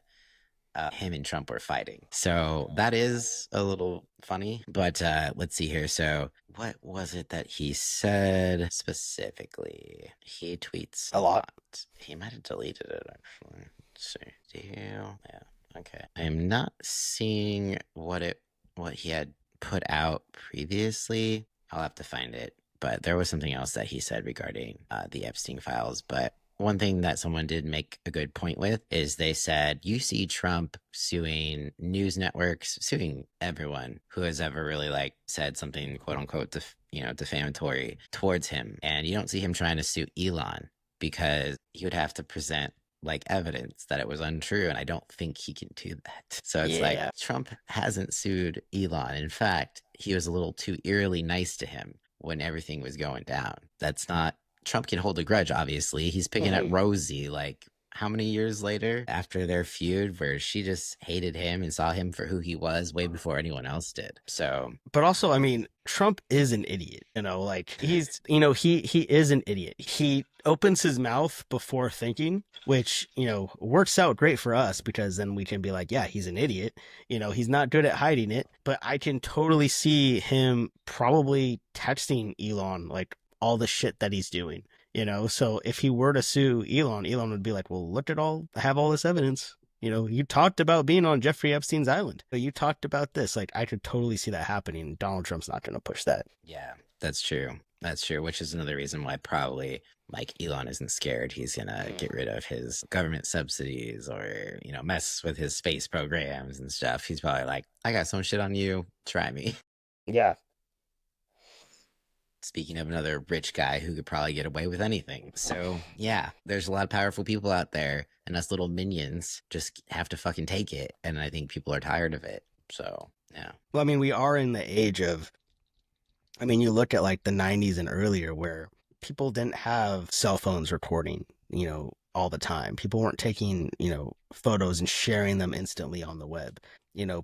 Him and Trump were fighting. So that is a little funny, but let's see here. So what was it that he said specifically? He tweets
a lot.
He might have deleted it actually. Let's see. Yeah. Okay. I'm not seeing what he had put out previously. I'll have to find it, but there was something else that he said regarding the Epstein files. But one thing that someone did make a good point with is they said, you see Trump suing news networks, suing everyone who has ever really like said something quote unquote defamatory towards him, and you don't see him trying to sue Elon because he would have to present like evidence that it was untrue, and I don't think he can do that. So it's like Trump hasn't sued Elon. In fact, he was a little too eerily nice to him when everything was going down. That's not Trump can hold a grudge, obviously. He's picking at Rosie like how many years later after their feud where she just hated him and saw him for who he was way before anyone else did. So,
but also, I mean, Trump is an idiot, like he's, he is an idiot. He opens his mouth before thinking, which, works out great for us because then we can be like, yeah, he's an idiot. He's not good at hiding it, but I can totally see him probably texting Elon, like all the shit that he's doing. So if he were to sue Elon would be like, well, I have all this evidence. You talked about being on Jeffrey Epstein's island. You talked about this. Like, I could totally see that happening. Donald Trump's not going to push that.
Yeah, that's true. That's true, which is another reason why probably like Elon isn't scared. He's going to get rid of his government subsidies or, mess with his space programs and stuff. He's probably like, I got some shit on you. Try me.
Yeah.
Speaking of another rich guy who could probably get away with anything. So yeah, there's a lot of powerful people out there, and us little minions just have to fucking take it. And I think people are tired of it. So yeah.
Well, I mean, we are in the age of, you look at like the 90s and earlier where people didn't have cell phones recording, all the time. People weren't taking, photos and sharing them instantly on the web.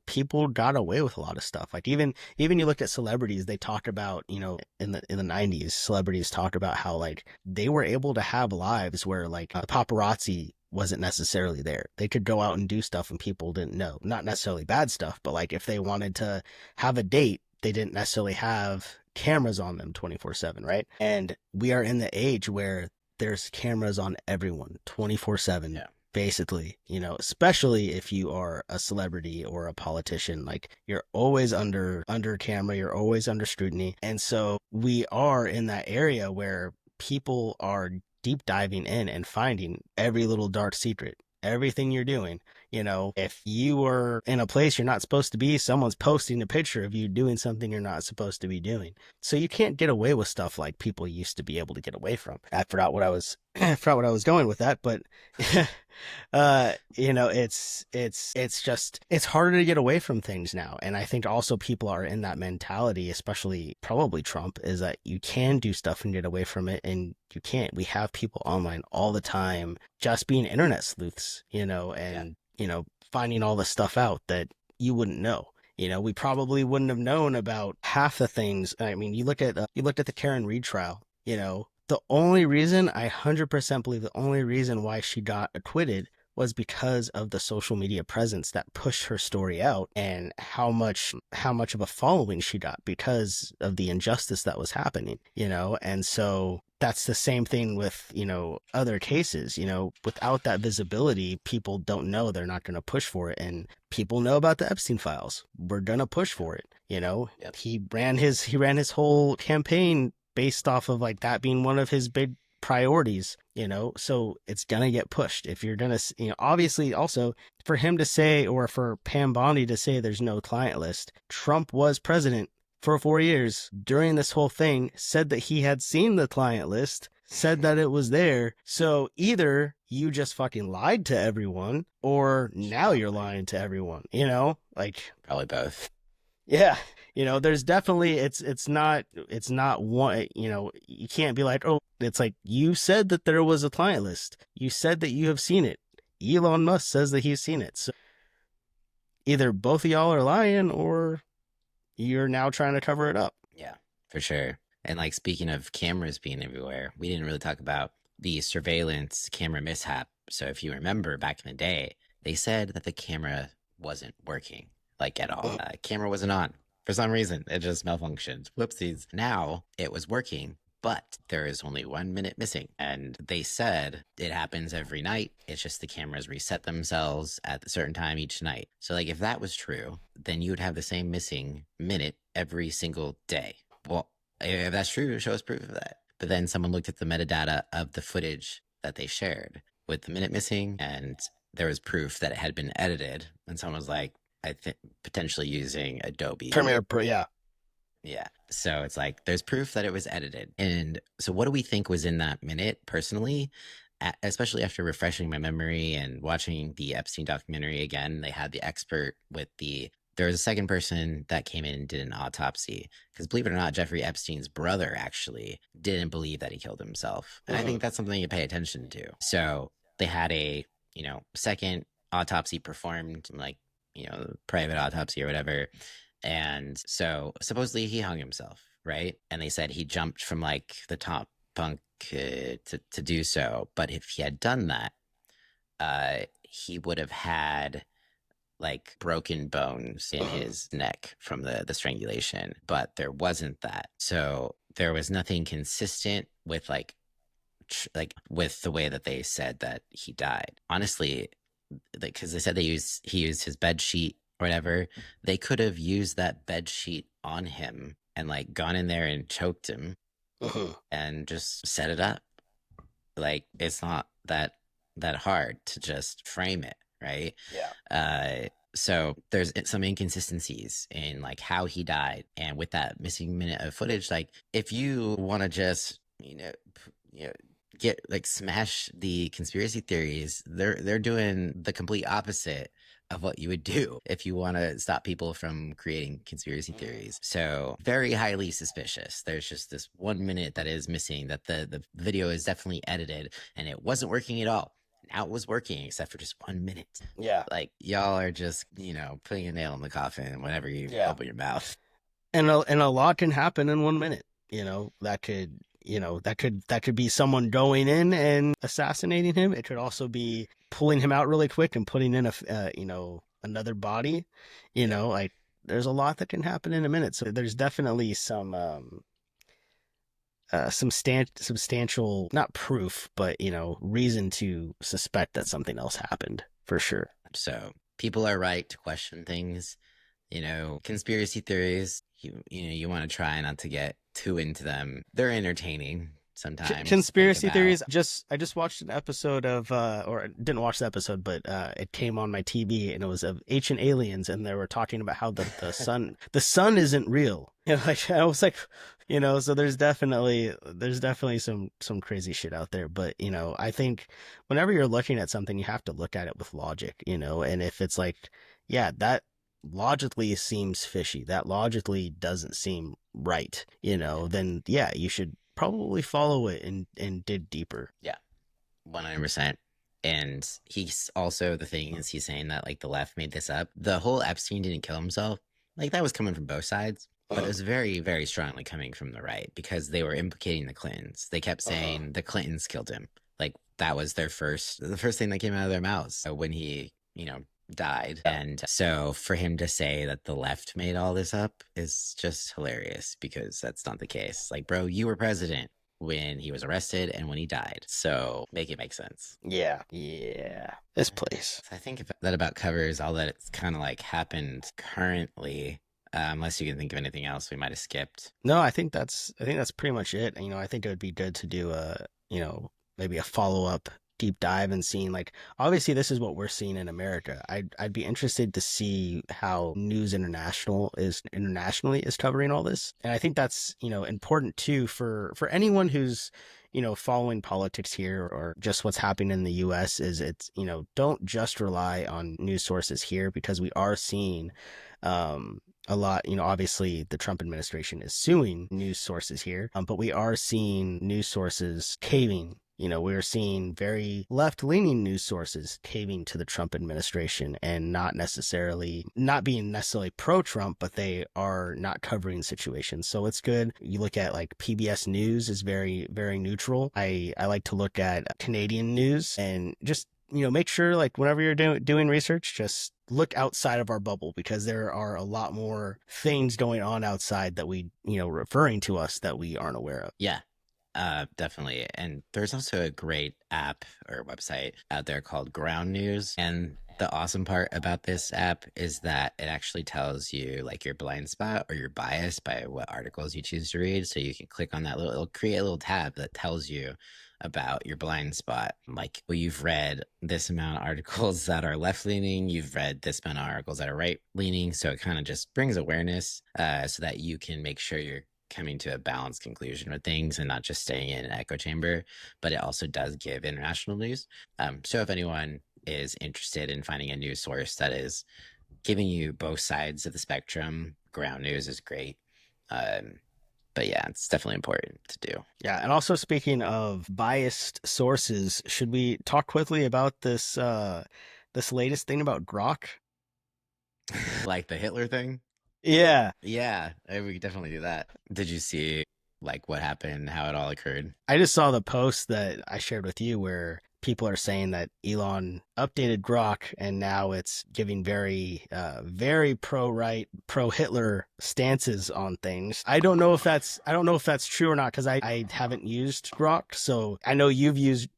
People got away with a lot of stuff. Like even you look at celebrities, they talk about, in the 90s, celebrities talk about how like they were able to have lives where like the paparazzi wasn't necessarily there. They could go out and do stuff and people didn't know. Not necessarily bad stuff, but like if they wanted to have a date, they didn't necessarily have cameras on them 24/7, right? And we are in the age where there's cameras on everyone 24/7.
Yeah.
basically, especially if you are a celebrity or a politician. Like, you're always under camera, you're always under scrutiny. And so we are in that area where people are deep diving in and finding every little dark secret, everything you're doing. If you were in a place you're not supposed to be, someone's posting a picture of you doing something you're not supposed to be doing. So you can't get away with stuff like people used to be able to get away from. I forgot what I was going with that, but it's harder to get away from things now. And I think also people are in that mentality, especially probably Trump, is that you can do stuff and get away from it, and you can't. We have people online all the time just being internet sleuths, and finding all the stuff out that you wouldn't know. We probably wouldn't have known about half the things. I mean, you looked at the Karen Reed trial. The only reason, I 100% believe the only reason why she got acquitted was because of the social media presence that pushed her story out, and how much of a following she got because of the injustice that was happening, and so that's the same thing with, other cases. Without that visibility, people don't know, they're not going to push for it. And people know about the Epstein files. We're going to push for it.
Yep.
He ran his whole campaign based off of like that being one of his big priorities, so it's going to get pushed. If you're going to, obviously also for him to say, or for Pam Bondi to say there's no client list, Trump was president for 4 years during this whole thing, said that he had seen the client list, said that it was there. So either you just fucking lied to everyone, or now you're lying to everyone, like
Probably both.
yeah. There's definitely, it's not one, you can't be like, oh, it's like, you said that there was a client list. You said that you have seen it. Elon Musk says that he's seen it. So either both of y'all are lying, or you're now trying to cover it up.
Yeah, for sure. And like, speaking of cameras being everywhere, we didn't really talk about the surveillance camera mishap. So if you remember back in the day, they said that the camera wasn't working like at all. Camera wasn't on for some reason. It just malfunctioned. Whoopsies. Now it was working, but there is only 1 minute missing. And they said it happens every night. It's just the cameras reset themselves at a certain time each night. So like, if that was true, then you would have the same missing minute every single day. Well, if that's true, show us proof of that. But then someone looked at the metadata of the footage that they shared with the minute missing, and there was proof that it had been edited. And someone was like, I think potentially using Adobe
Premiere Pro, yeah.
Yeah. So it's like, there's proof that it was edited. And so what do we think was in that minute personally? Especially after refreshing my memory and watching the Epstein documentary again, they had the expert with there was a second person that came in and did an autopsy, because believe it or not, Jeffrey Epstein's brother actually didn't believe that he killed himself. And I think that's something you pay attention to. So they had a, second autopsy performed, like, private autopsy or whatever. And so supposedly he hung himself, right? And they said he jumped from like the top bunk to do so. But if he had done that, he would have had like broken bones in his neck from the strangulation. But there wasn't that. So there was nothing consistent with like with the way that they said that he died. Honestly, because they said he used his bed sheet or whatever, they could have used that bed sheet on him and like gone in there and choked him and just set it up. Like, it's not that hard to just frame it, right?
Yeah.
So there's some inconsistencies in like how he died, and with that missing minute of footage, like if you want to just get like smash the conspiracy theories, they're doing the complete opposite of what you would do if you want to stop people from creating conspiracy theories. So very highly suspicious. There's just this 1 minute that is missing, that the video is definitely edited and it wasn't working at all. Now it was working except for just 1 minute.
Yeah.
Like, y'all are just, putting a nail in the coffin whenever you open your mouth.
And a lot can happen in 1 minute. That could be someone going in and assassinating him. It could also be pulling him out really quick and putting in another body. Like, there's a lot that can happen in a minute. So there's definitely some substantial, not proof, but reason to suspect that something else happened for sure.
So people are right to question things. Conspiracy theories, you want to try not to get too into them. They're entertaining sometimes to think
Conspiracy
about.
theories. I just watched an episode of or didn't watch the episode, but it came on my TV and it was of ancient aliens, and they were talking about how the sun isn't real. Like I was like, so there's definitely some crazy shit out there. But I think whenever you're looking at something, you have to look at it with logic. And if it's like, yeah, that logically seems fishy, that logically doesn't seem right, then yeah, you should probably follow it and dig deeper.
Yeah, 100%. And he's also, the thing is, he's saying that like the left made this up. The whole Epstein didn't kill himself, like that was coming from both sides, but it was very, very strongly coming from the right because they were implicating the Clintons. They kept saying the Clintons killed him. Like that was the first thing that came out of their mouths when he, died. And so for him to say that the left made all this up is just hilarious because that's not the case. Like, bro, you were president when he was arrested and when he died, so make it make sense.
Yeah, this place.
So I think that about covers all that it's kind of like happened currently, unless you can think of anything else we might have skipped.
No, I think that's pretty much it. I think it would be good to do maybe a follow-up deep dive and seeing, like, obviously this is what we're seeing in America. I'd be interested to see how News internationally is covering all this. And I think that's, important too for anyone who's, following politics here or just what's happening in the US is it's, don't just rely on news sources here because we are seeing a lot, obviously the Trump administration is suing news sources here, but we are seeing news sources caving. We're seeing very left-leaning news sources caving to the Trump administration and not being necessarily pro-Trump, but they are not covering situations. So it's good. You look at like PBS News is very, very neutral. I like to look at Canadian news and just, make sure like whenever you're doing research, just look outside of our bubble because there are a lot more things going on outside that we, referring to us that we aren't aware of.
Yeah. Definitely. And there's also a great app or website out there called Ground News. And the awesome part about this app is that it actually tells you like your blind spot or your bias by what articles you choose to read. So you can click on that it'll create a little tab that tells you about your blind spot. Like, well, you've read this amount of articles that are left leaning, you've read this amount of articles that are right leaning. So it kind of just brings awareness so that you can make sure you're coming to a balanced conclusion with things and not just staying in an echo chamber. But it also does give international news. So if anyone is interested in finding a news source that is giving you both sides of the spectrum, Ground News is great. But yeah, it's definitely important to do.
Yeah, and also speaking of biased sources, should we talk quickly about this latest thing about Grok?
Like the Hitler thing?
Yeah.
Yeah, we could definitely do that. Did you see like what happened, how it all occurred?
I just saw the post that I shared with you where people are saying that Elon updated Grok and now it's giving very, very pro-right, pro-Hitler stances on things. I don't know if that's true or not because I haven't used Grok. So I know you've used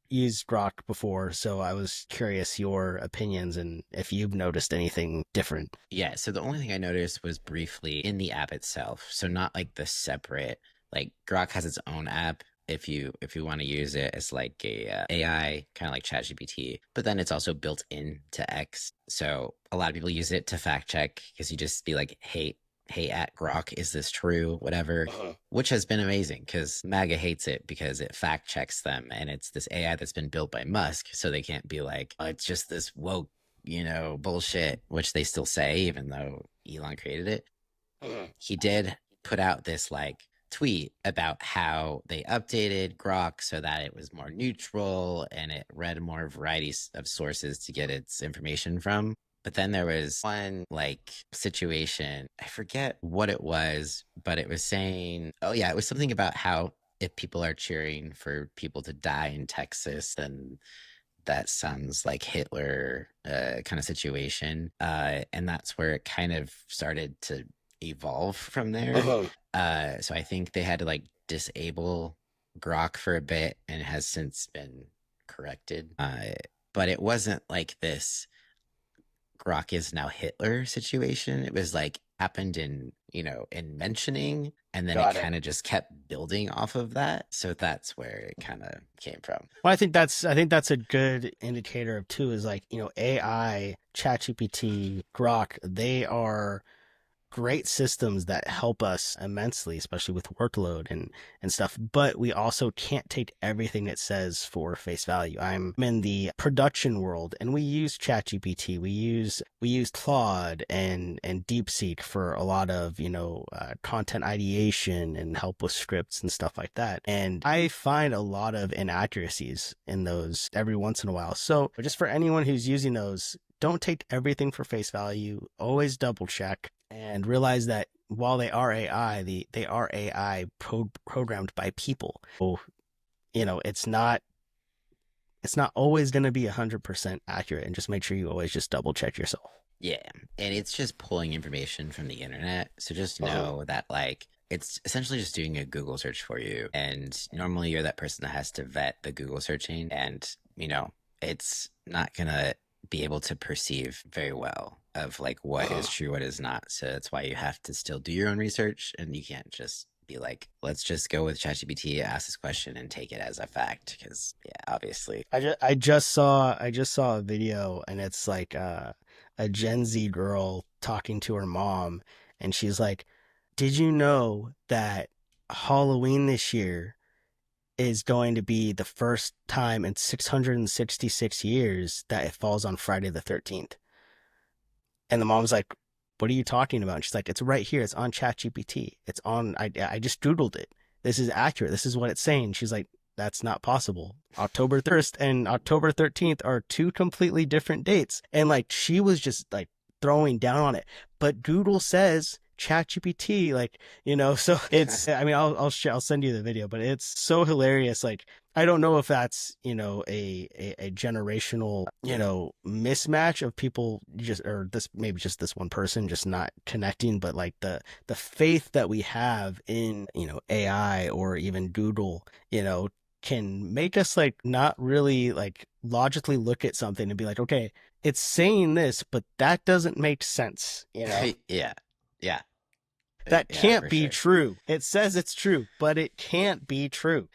Grok before, so I was curious your opinions and if you've noticed anything different.
Yeah, so the only thing I noticed was briefly in the app itself. So not like the separate, like Grok has its own app. If you want to use it, it's like a AI, kind of like ChatGPT, but then it's also built into X. So a lot of people use it to fact check because you just be like, hey at Grok, is this true? Whatever, which has been amazing because MAGA hates it because it fact checks them. And it's this AI that's been built by Musk. So they can't be like, oh, it's just this woke, bullshit, which they still say, even though Elon created it. He did put out this like tweet about how they updated Grok so that it was more neutral and it read more varieties of sources to get its information from. But then there was one like situation, I forget what it was, but it was saying, oh yeah, it was something about how if people are cheering for people to die in Texas, then that sounds like Hitler kind of situation. And that's where it kind of started to evolve from there. So I think they had to like disable Grok for a bit and has since been corrected. But it wasn't like this Grok is now Hitler situation. It was like happened in, in mentioning, and then it
Got it.
kind of just kept building off of that. So that's where it kind of came from.
Well, I think that's a good indicator of too, is like, AI, ChatGPT, Grok, they are great systems that help us immensely, especially with workload and stuff. But we also can't take everything it says for face value. I'm in the production world, and we use ChatGPT, we use Claude and DeepSeek for a lot of content ideation and help with scripts and stuff like that. And I find a lot of inaccuracies in those every once in a while. So just for anyone who's using those, don't take everything for face value. Always double check and realize that while they are AI, they are AI programmed by people. So, it's not always going to be 100% accurate, and just make sure you always just double check yourself.
Yeah. And it's just pulling information from the internet. So just know that, like, it's essentially just doing a Google search for you. And normally you're that person that has to vet the Google searching. And, it's not going to be able to perceive very well of like what is true, what is not. So that's why you have to still do your own research, and you can't just be like, let's just go with ChatGPT, ask this question, and take it as a fact. Because obviously,
I just saw a video, and it's like a Gen Z girl talking to her mom, and she's like, "Did you know that Halloween this year is going to be the first time in 666 years that it falls on Friday the 13th?" And the mom's like, "What are you talking about?" And she's like, "It's right here. It's on ChatGPT. I just Googled it. This is accurate. This is what it's saying." She's like, "That's not possible. October 1st and October 13th are two completely different dates." And like, she was just like throwing down on it. But Google says ChatGPT, so it's, I mean, I'll send you the video, but it's so hilarious. Like, I don't know if that's, a generational, mismatch of people or this, maybe just this one person just not connecting, but like the faith that we have in, AI or even Google, can make us like not really like logically look at something and be like, okay, it's saying this, but that doesn't make sense,
yeah.
That can't be
sure.
true. It says it's true, but it can't be true.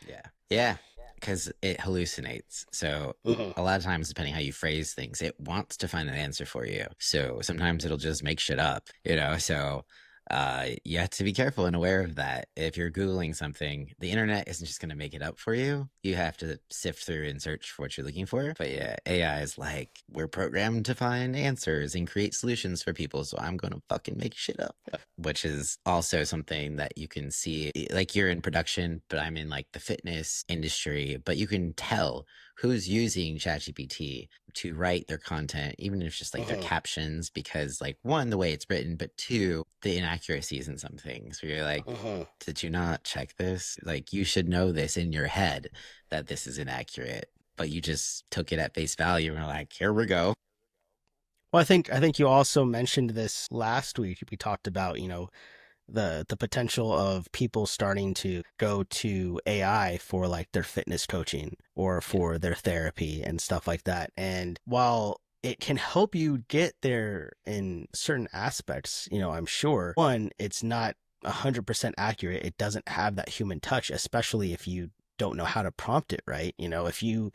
Yeah, because it hallucinates. So a lot of times, depending how you phrase things, it wants to find an answer for you. So sometimes it'll just make shit up, So you have to be careful and aware of that. If you're Googling something, the internet isn't just going to make it up for you. You have to sift through and search for what you're looking for. But yeah, AI is like, we're programmed to find answers and create solutions for people. So I'm going to fucking make shit up, which is also something that you can see. Like, you're in production, but I'm in like the fitness industry, but you can tell who's using ChatGPT to write their content, even if it's just like their captions, because like, one, the way it's written, but two, the inaccuracies in some things where you're like, did you not check this? Like, you should know this in your head that this is inaccurate, but you just took it at face value and were like, here we go.
Well, I think you also mentioned this last week. We talked about, the potential of people starting to go to AI for like their fitness coaching or for their therapy and stuff like that. And while it can help you get there in certain aspects, I'm sure, one, it's not 100% accurate. It doesn't have that human touch, especially if you don't know how to prompt it right. If you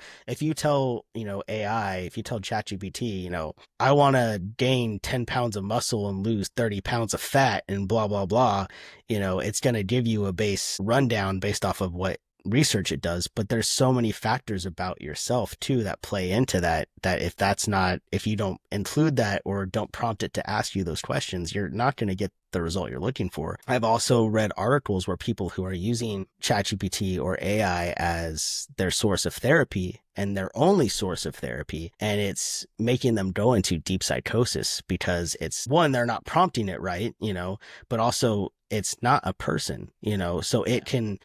tell, AI, if you tell ChatGPT, I want to gain 10 pounds of muscle and lose 30 pounds of fat and blah, blah, blah, it's going to give you a base rundown based off of what research it does. But there's so many factors about yourself too that play into that if you don't include that or don't prompt it to ask you those questions, you're not going to get the result you're looking for. I've also read articles where people who are using ChatGPT or AI as their source of therapy and their only source of therapy, and it's making them go into deep psychosis because it's, one, they're not prompting it right, but also it's not a person, so it can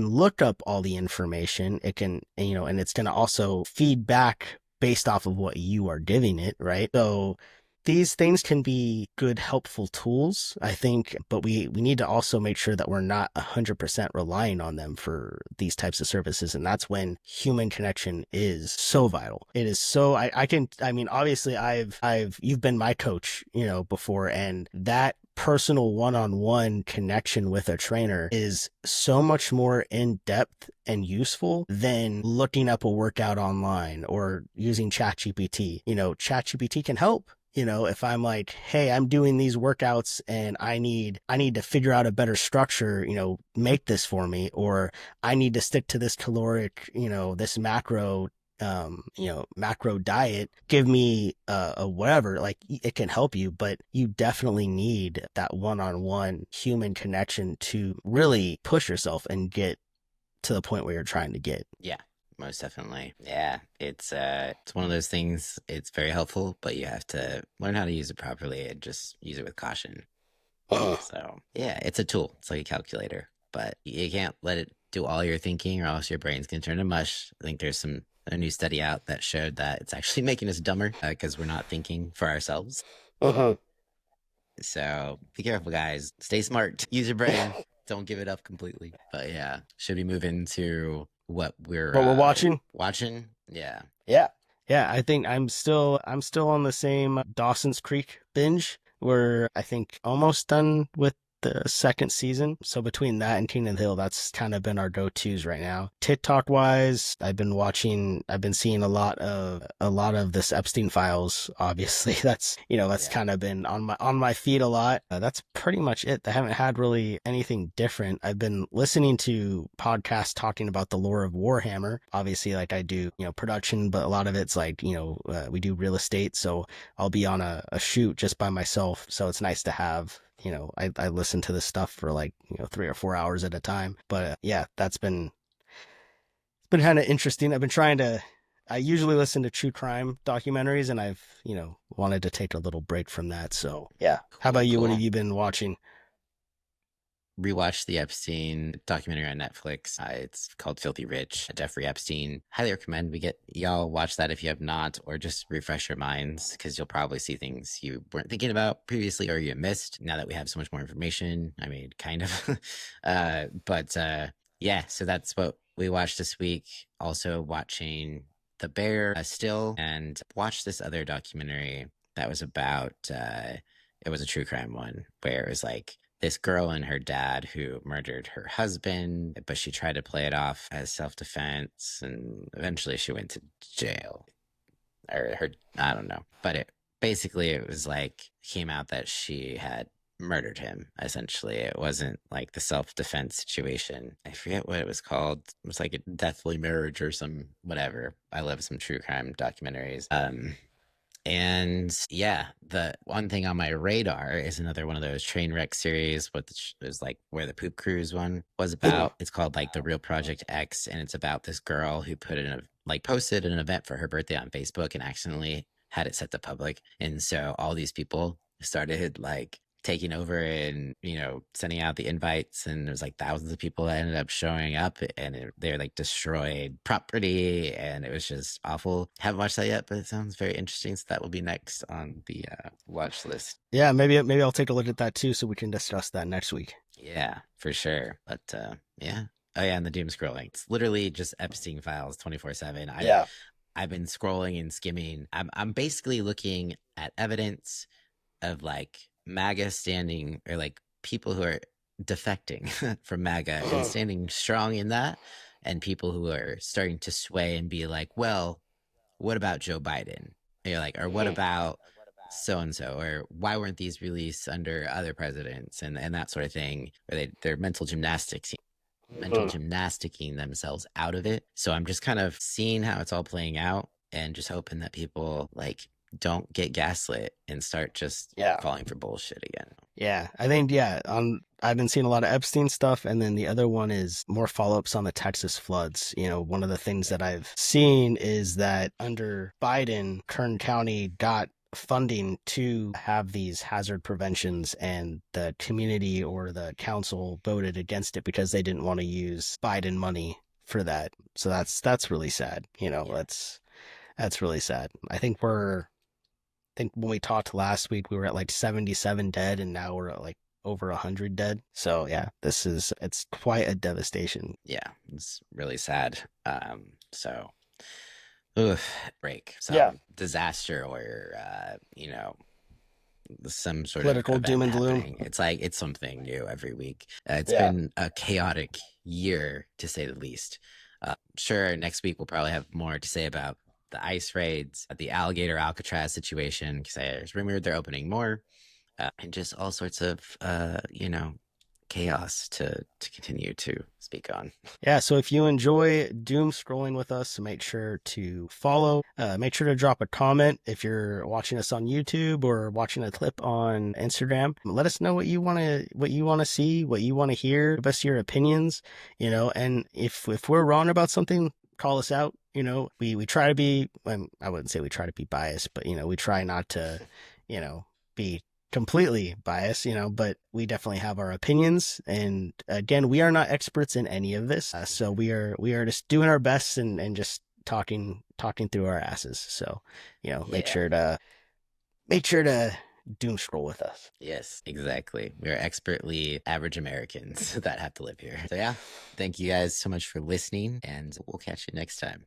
look up all the information. It can, and it's going to also feed back based off of what you are giving it, right? So these things can be good, helpful tools, I think, but we need to also make sure that we're not 100% relying on them for these types of services. And that's when human connection is so vital. It is so, I mean, obviously you've been my coach, before, and that personal one-on-one connection with a trainer is so much more in depth and useful than looking up a workout online or using ChatGPT. ChatGPT can help. If I'm like, hey, I'm doing these workouts and I need to figure out a better structure, make this for me, or I need to stick to this caloric, this macro diet, give me a whatever, like it can help you, but you definitely need that one-on-one human connection to really push yourself and get to the point where you're trying to get.
Yeah, most definitely. Yeah, it's one of those things. It's very helpful, but you have to learn how to use it properly and just use it with caution. So yeah, it's a tool. It's like a calculator, but you can't let it do all your thinking, or else your brain's gonna turn to mush. I think there's a new study out that showed that it's actually making us dumber because we're not thinking for ourselves. So be careful, guys. Stay smart. Use your brain. Don't give it up completely. But yeah, should we move into what we're
watching?
Watching, yeah.
I think I'm still on the same Dawson's Creek binge. We're, I think, almost done with the second season. So between that and King of the Hill, that's kind of been our go-tos right now. TikTok wise, I've been seeing a lot of this Epstein files. Obviously, that's kind of been on my feed a lot. That's pretty much it. I haven't had really anything different. I've been listening to podcasts talking about the lore of Warhammer. Obviously, like I do, production, but a lot of it's like, we do real estate. So I'll be on a shoot just by myself. So it's nice to have, I listen to this stuff for like, 3 or 4 hours at a time. But yeah, it's been kind of interesting. I usually listen to true crime documentaries, and I've, wanted to take a little break from that. So yeah. How about you? What have you been watching?
Rewatched the Epstein documentary on Netflix. It's called Filthy Rich, Jeffrey Epstein. Highly recommend y'all watch that if you have not, or just refresh your minds, because you'll probably see things you weren't thinking about previously or you missed now that we have so much more information. I mean, kind of. Yeah, so that's what we watched this week. Also watching The Bear still, and watched this other documentary that was about, it was a true crime one, where it was like this girl and her dad who murdered her husband, but she tried to play it off as self-defense, and eventually she went to jail. Or I don't know. But it was like, came out that she had murdered him, essentially. It wasn't like the self-defense situation. I forget what it was called. It was like a deathly marriage or some whatever. I love some true crime documentaries. And yeah, the one thing on my radar is another one of those train wreck series. What is like where the poop cruise one was about. It's called like The Real Project X, and it's about this girl who posted an event for her birthday on Facebook and accidentally had it set to public. And so all these people started like taking over and, sending out the invites, and there's like thousands of people that ended up showing up, and they're like destroyed property, and it was just awful. Haven't watched that yet, but it sounds very interesting. So that will be next on the watch list.
Yeah, maybe I'll take a look at that too, so we can discuss that next week.
Yeah, for sure. But yeah. Oh yeah, and the doom scrolling. It's literally just Epstein files 24/7.
Yeah.
I've been scrolling and skimming. I'm basically looking at evidence of like MAGA standing, or like people who are defecting from MAGA and standing strong in that, and people who are starting to sway and be like, well, what about Joe Biden? You're like, or what about so and so, or why weren't these released under other presidents, and that sort of thing, where they're mental gymnasticking themselves out of it. So I'm just kind of seeing how it's all playing out, and just hoping that people like don't get gaslit and start just falling for bullshit again.
Yeah, I think, I've been seeing a lot of Epstein stuff, and then the other one is more follow-ups on the Texas floods. One of the things that I've seen is that under Biden, Kern County got funding to have these hazard preventions, and the community or the council voted against it because they didn't want to use Biden money for that. So that's really sad. That's really sad. I think we're think when we talked last week, we were at like 77 dead, and now we're at like over 100 dead. So yeah, it's quite a devastation.
Yeah, it's really sad. So, oof, break some
Yeah.
disaster or some sort
Political
of
doom
event
and gloom.
happening. It's like it's something new every week. It's
Yeah.
been a chaotic year to say the least. Sure, next week we'll probably have more to say about the ICE raids, the alligator Alcatraz situation, because there's rumored they're opening more, and just all sorts of chaos to continue to speak on.
Yeah, so if you enjoy doom scrolling with us, make sure to follow. Make sure to drop a comment if you're watching us on YouTube or watching a clip on Instagram. Let us know what you want to see, what you want to hear. Give us your opinions, and if we're wrong about something, call us out. We try to be, I wouldn't say we try to be biased, but we try not to, be completely biased, but we definitely have our opinions. And again, we are not experts in any of this. So we are just doing our best and just talking through our asses. So, make sure to doom scroll with us.
Yes, exactly. We are expertly average Americans that have to live here. So yeah, thank you guys so much for listening, and we'll catch you next time.